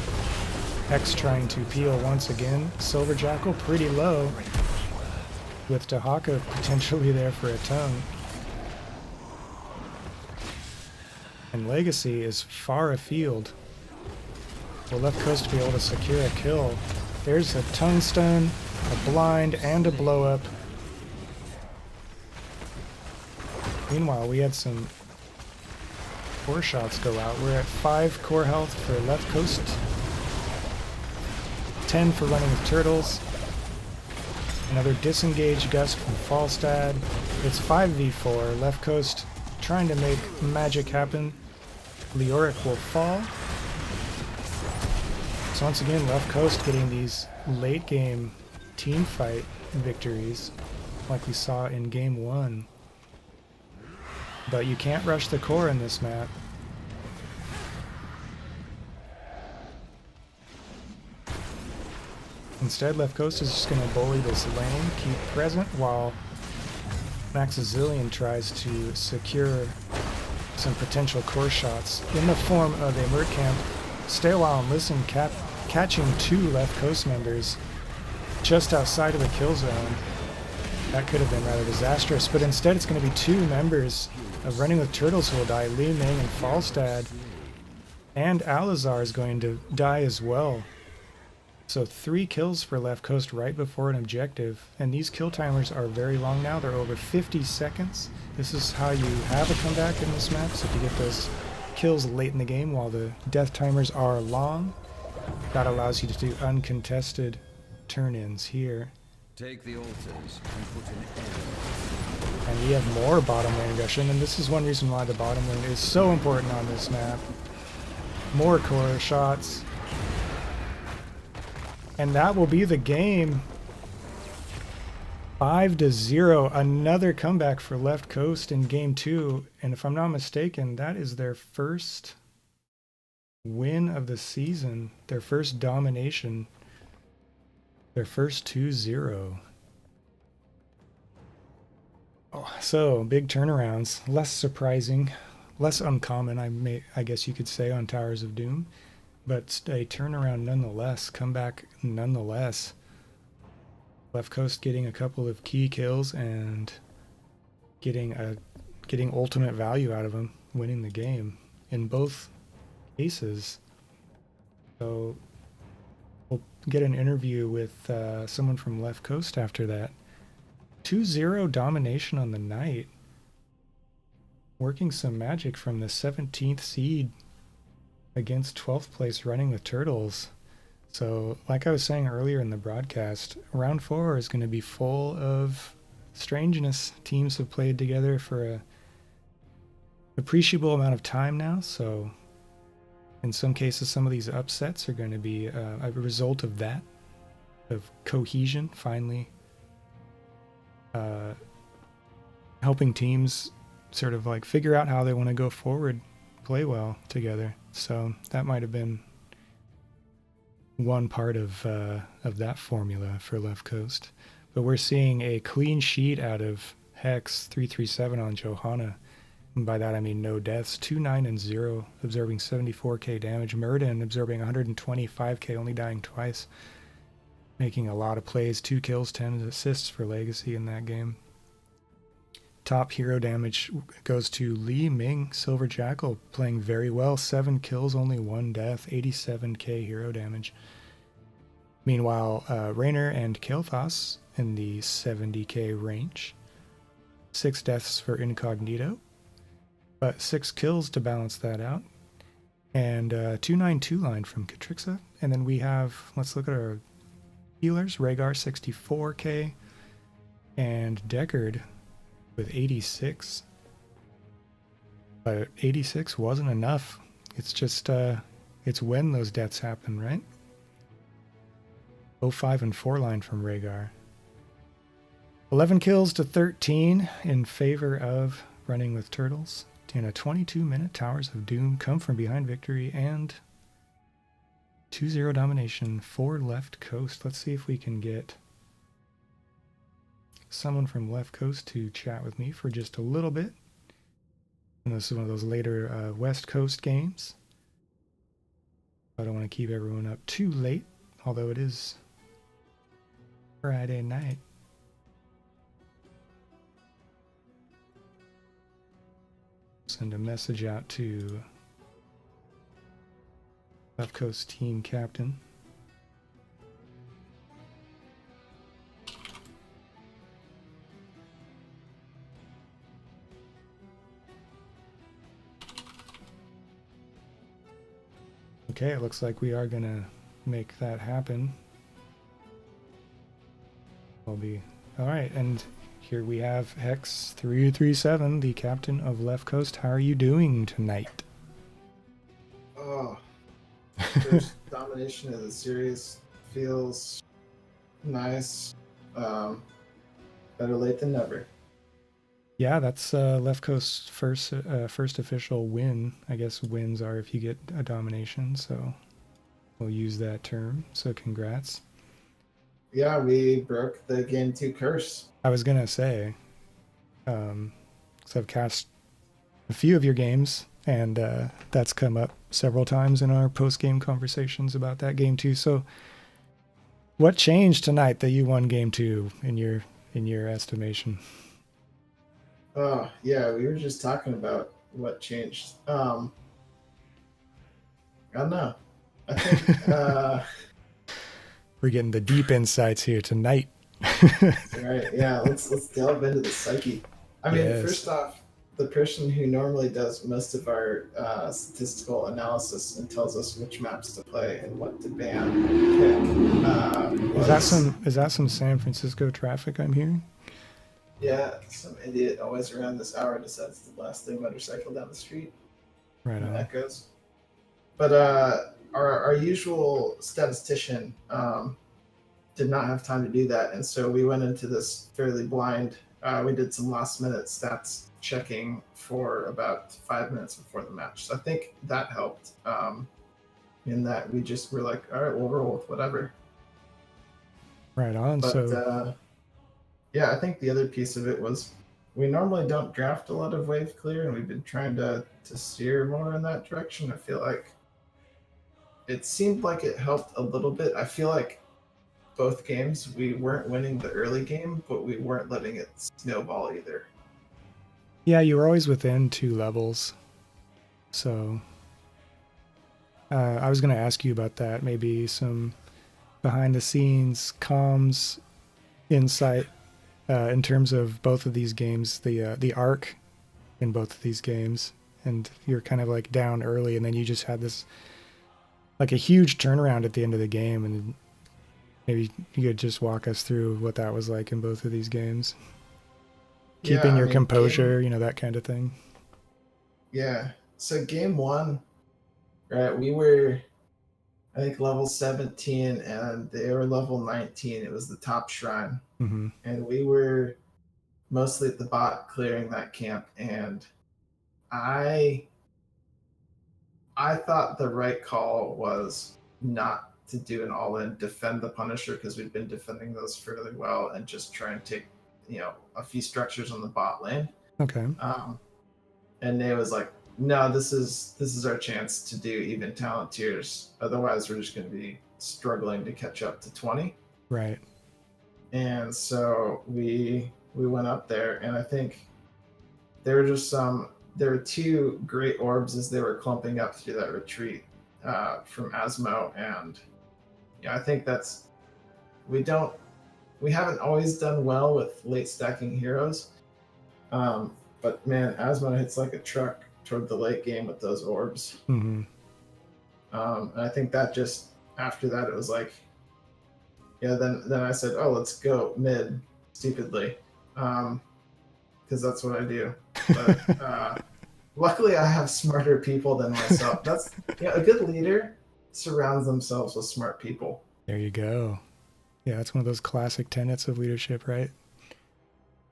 X trying to peel once again. Silver Jackal pretty low. With Dahaka potentially there for a tongue. And Legacy is far afield. Will Left Coast be able to secure a kill? There's a Tungstone, a blind, and a blow up. Meanwhile, we had some core shots go out. We're at 5 core health for Left Coast. 10 for running with turtles. Another disengage gust from Falstad. It's 5v4. Left Coast trying to make magic happen. Leoric will fall. So once again, Left Coast getting these late game team fight victories like we saw in game 1. But you can't rush the core in this map. Instead, Left Coast is just going to bully this lane, keep present, while Maxazillion tries to secure some potential core shots in the form of a Murtcamp. Stay a while and listen, catching 2 Left Coast members just outside of the kill zone. That could have been rather disastrous, but instead it's going to be 2 members of Running with Turtles who will die. Li Ming and Falstad. And Alizar is going to die as well. So 3 kills for Left Coast right before an objective, and these kill timers are very long now. They're over 50 seconds. This is how you have a comeback in this map, so if you get those kills late in the game while the death timers are long, that allows you to do uncontested turn-ins here. Take the altars and put an end. And we have more bottom lane aggression, and this is one reason why the bottom lane is so important on this map. More core shots. And that will be the game. 5-0. Another comeback for Left Coast in game 2. And if I'm not mistaken, that is their first win of the season. Their first domination. Their first 2-0. Oh, so, big turnarounds. Less surprising. Less uncommon, I guess you could say, on Towers of Doom. but a turnaround nonetheless, comeback nonetheless. Left Coast getting a couple of key kills and getting ultimate value out of them, winning the game in both cases. So we'll get an interview with someone from Left Coast after that. 2-0 domination on the night. Working some magic from the 17th seed against 12th place running the Turtles. So, like I was saying earlier in the broadcast, round 4 is going to be full of strangeness. Teams have played together for a appreciable amount of time now, so in some cases some of these upsets are going to be a result of that, of cohesion finally helping teams sort of like figure out how they want to go forward, play well together. So that might have been one part of that formula for Left Coast. But we're seeing a clean sheet out of Hex 337 on Johanna. And by that I mean no deaths. 2-9 and 0, absorbing 74k damage. Murden absorbing 125k, only dying twice. Making a lot of plays, 2 kills, 10 assists for Legacy in that game. Top hero damage goes to Li Ming, Silver Jackal, playing very well. 7 kills, only 1 death, 87k hero damage. Meanwhile, Raynor and Kael'thas in the 70k range. 6 deaths for Incognito, but 6 kills to balance that out. And 292 line from Catrixa. And then we have, let's look at our healers. Rhaegar 64k and Deckard with 86. But 86 wasn't enough. It's just, it's when those deaths happen, right? 05 and 4 line from Rhaegar. 11 kills to 13 in favor of running with Turtles. In a 22-minute Towers of Doom come from behind victory and 2-0 domination for Left Coast. Let's see if we can get someone from Left Coast to chat with me for just a little bit. And this is one of those later West Coast games. I don't want to keep everyone up too late, although it is Friday night. Send a message out to Left Coast team captain. Okay, it looks like we are gonna make that happen. I'll be all right, and here we have Hex 337, the captain of Left Coast. How are you doing tonight? Oh, first domination of the series feels nice. Better late than never. Yeah, that's Left Coast's first official win. I guess wins are if you get a domination, so we'll use that term. So congrats. Yeah, we broke the Game 2 curse. I was gonna say, because I've cast a few of your games, and that's come up several times in our post-game conversations about that game too. So, what changed tonight that you won Game 2 in your estimation? Oh, yeah, we were just talking about what changed. I don't know. I think We're getting the deep insights here tonight. right, yeah, let's delve into the psyche. I mean, Yes. First off, the person who normally does most of our statistical analysis and tells us which maps to play and what to ban pick. Is that some San Francisco traffic I'm hearing? Yeah, some idiot always around this hour decides to blast their motorcycle down the street. Right And on. that goes. But our usual statistician did not have time to do that, and so we went into this fairly blind. We did some last minute stats checking for about 5 minutes before the match. So I think that helped in that we just were like, all right, we'll roll with whatever. Right on. But So yeah, I think the other piece of it was we normally don't draft a lot of wave clear, and we've been trying to steer more in that direction. I feel like it seemed like it helped a little bit. I feel like both games we weren't winning the early game, but we weren't letting it snowball either. Yeah, you were always within 2 levels. So I was going to ask you about that. Maybe some behind the scenes comms insight in terms of both of these games, the arc in both of these games, and you're kind of like down early, and then you just had this like a huge turnaround at the end of the game, and maybe you could just walk us through what that was like in both of these games. Keeping Yeah, I your mean, composure, you know, that kind of thing. yeah. So game one, right? We were, I think, level 17, and they were level 19. It was the top shrine, Hmm. and we were mostly at the bot clearing that camp. And I, I thought the right call was not to do an all-in defend the Punisher because we'd been defending those fairly well, and just try and take, a few structures on the bot lane. Okay. And Nay was like, "No, this is our chance to do even talent tiers. Otherwise, we're just going to be struggling to catch up to 20." Right. And so we went up there, and I think there were just there were 2 great orbs as they were clumping up through that retreat from Asmo, and I think that's we haven't always done well with late stacking heroes. But man, Asmo hits like a truck toward the late game with those orbs. Hmm. And I think that just after that it was like, yeah. Then I said, oh, let's go mid, stupidly, because that's what I do. But luckily, I have smarter people than myself. That's a good leader surrounds themselves with smart people. There you go. Yeah, that's one of those classic tenets of leadership, right?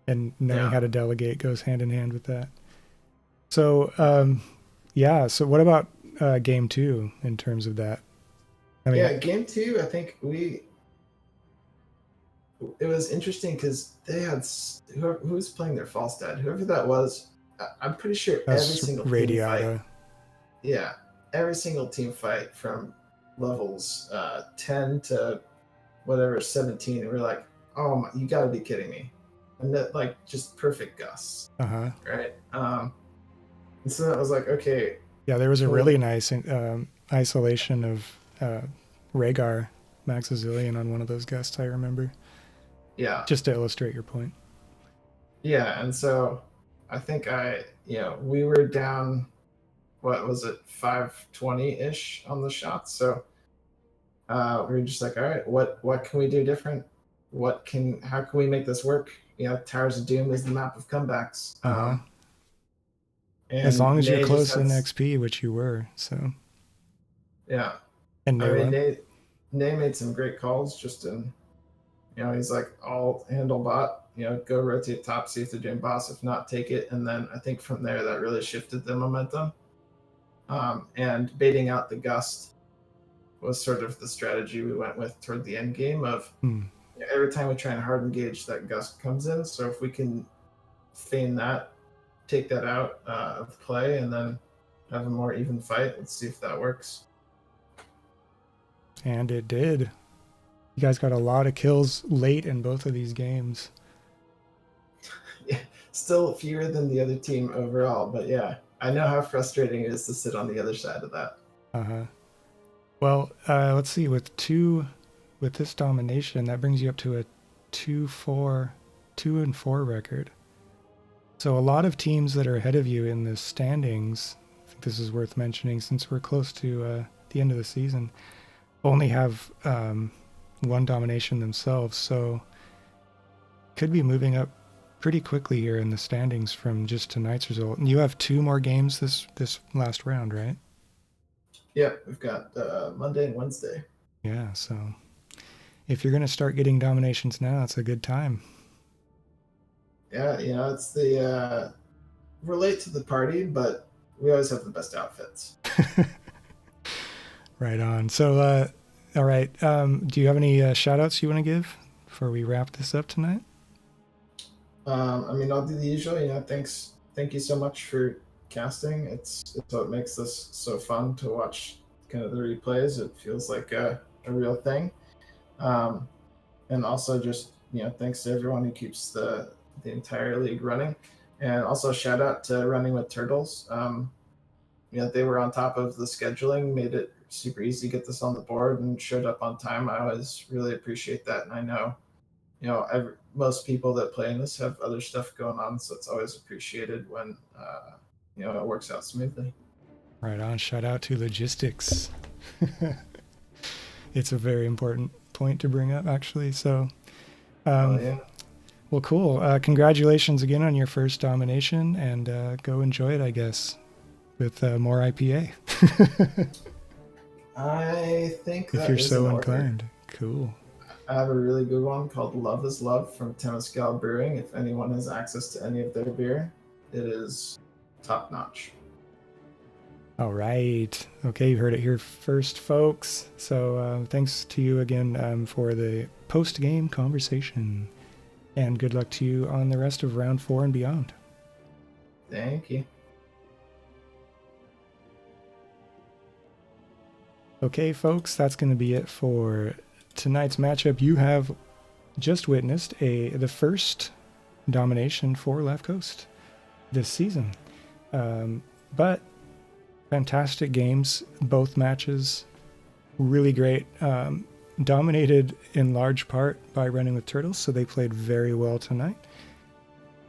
And knowing how to delegate goes hand in hand with that. So, so what about game 2 in terms of that? I mean, Yeah, game 2, I think it was interesting because they had who was playing their false dad, whoever that was. I'm pretty sure every that's single team fight, Radiata. yeah, every single team fight from levels 10 to whatever 17, we're like, oh my, you got to be kidding me, and that like just perfect gusts, Uh-huh. right? And so that was like, okay, Yeah, there was a cool. really nice isolation of Rhaegar, Maximilian on one of those guests, I remember. Yeah, Just to illustrate your point. yeah, and so I think we were down, what was it, 520-ish on the shots. So we were just like, all right, what can we do different? How can we make this work? Towers of Doom is the map of comebacks. Uh-huh. And As long as you're Nay close just in had, XP, which you were, so. yeah. And I mean, Noah. Nay made some great calls just in, he's like, I'll handle bot, go rotate top, see if they're doing boss. If not, take it. And then I think from there, that really shifted the momentum. And baiting out the gust was sort of the strategy we went with toward the end game of every time we try and hard engage, that gust comes in. So if we can feign that, take that out of play, and then have a more even fight, let's see if that works. And it did. You guys got a lot of kills late in both of these games. Yeah, still fewer than the other team overall, but yeah, I know how frustrating it is to sit on the other side of that. Uh-huh. Well, let's see, with this domination, that brings you up to a 2-4 record. So a lot of teams that are ahead of you in the standings, I think this is worth mentioning since we're close to the end of the season, only have one domination themselves. So could be moving up pretty quickly here in the standings from just tonight's result. And you have 2 more games this last round, right? Yeah, we've got Monday and Wednesday. Yeah, so if you're going to start getting dominations now, it's a good time. Yeah, it's the we're late to the party, but we always have the best outfits. Right on. So, all right. Do you have any shout outs you want to give before we wrap this up tonight? I mean, I'll do the usual. Thank you so much for casting. It's what makes this so fun to watch kind of the replays. It feels like a real thing. And also just thanks to everyone who keeps the entire league running, and also shout out to Running with Turtles. They were on top of the scheduling, made it super easy to get this on the board, and showed up on time. I always really appreciate that, and I know most people that play in this have other stuff going on, so it's always appreciated when it works out smoothly. Right on. Shout out to logistics. It's a very important point to bring up, actually. So, Yeah. well, cool. Congratulations again on your first domination, and go enjoy it, I guess, with more IPA. I think If that you're is so in order. inclined. Cool. I have a really good one called Love is Love from Temescal Brewing. If anyone has access to any of their beer, it is top notch. All right. Okay, you heard it here first, folks. So thanks to you again for the post-game conversation. And good luck to you on the rest of round 4 and beyond. Thank you. Okay, folks, that's going to be it for tonight's matchup. You have just witnessed the first domination for Left Coast this season. But fantastic games, both matches, really great. Dominated in large part by Running with Turtles, so they played very well tonight.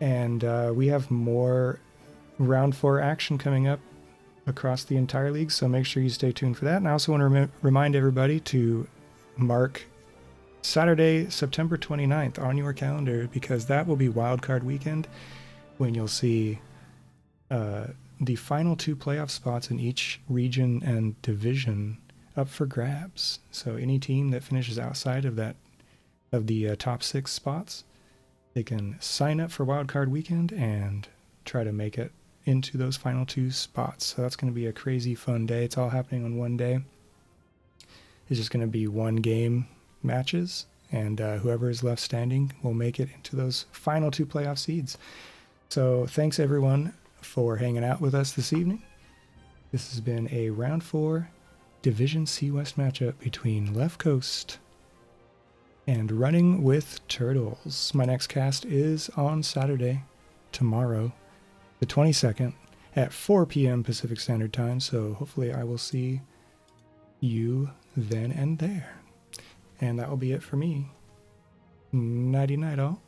And we have more round 4 action coming up across the entire league, so make sure you stay tuned for that. And I also want to remind everybody to mark Saturday, September 29th on your calendar, because that will be wildcard weekend when you'll see the final 2 playoff spots in each region and division up for grabs. So any team that finishes outside of the top 6 spots, they can sign up for wildcard weekend and try to make it into those final 2 spots. So that's going to be a crazy fun day. It's all happening on one day. It's just going to be 1 game matches, and whoever is left standing will make it into those final 2 playoff seeds. So thanks everyone for hanging out with us this evening. This has been a round 4 Division C West matchup between Left Coast and Running with Turtles. My next cast is on Saturday, tomorrow, the 22nd, at 4 p.m. Pacific Standard Time, so hopefully I will see you then and there. And that will be it for me. Nighty night all.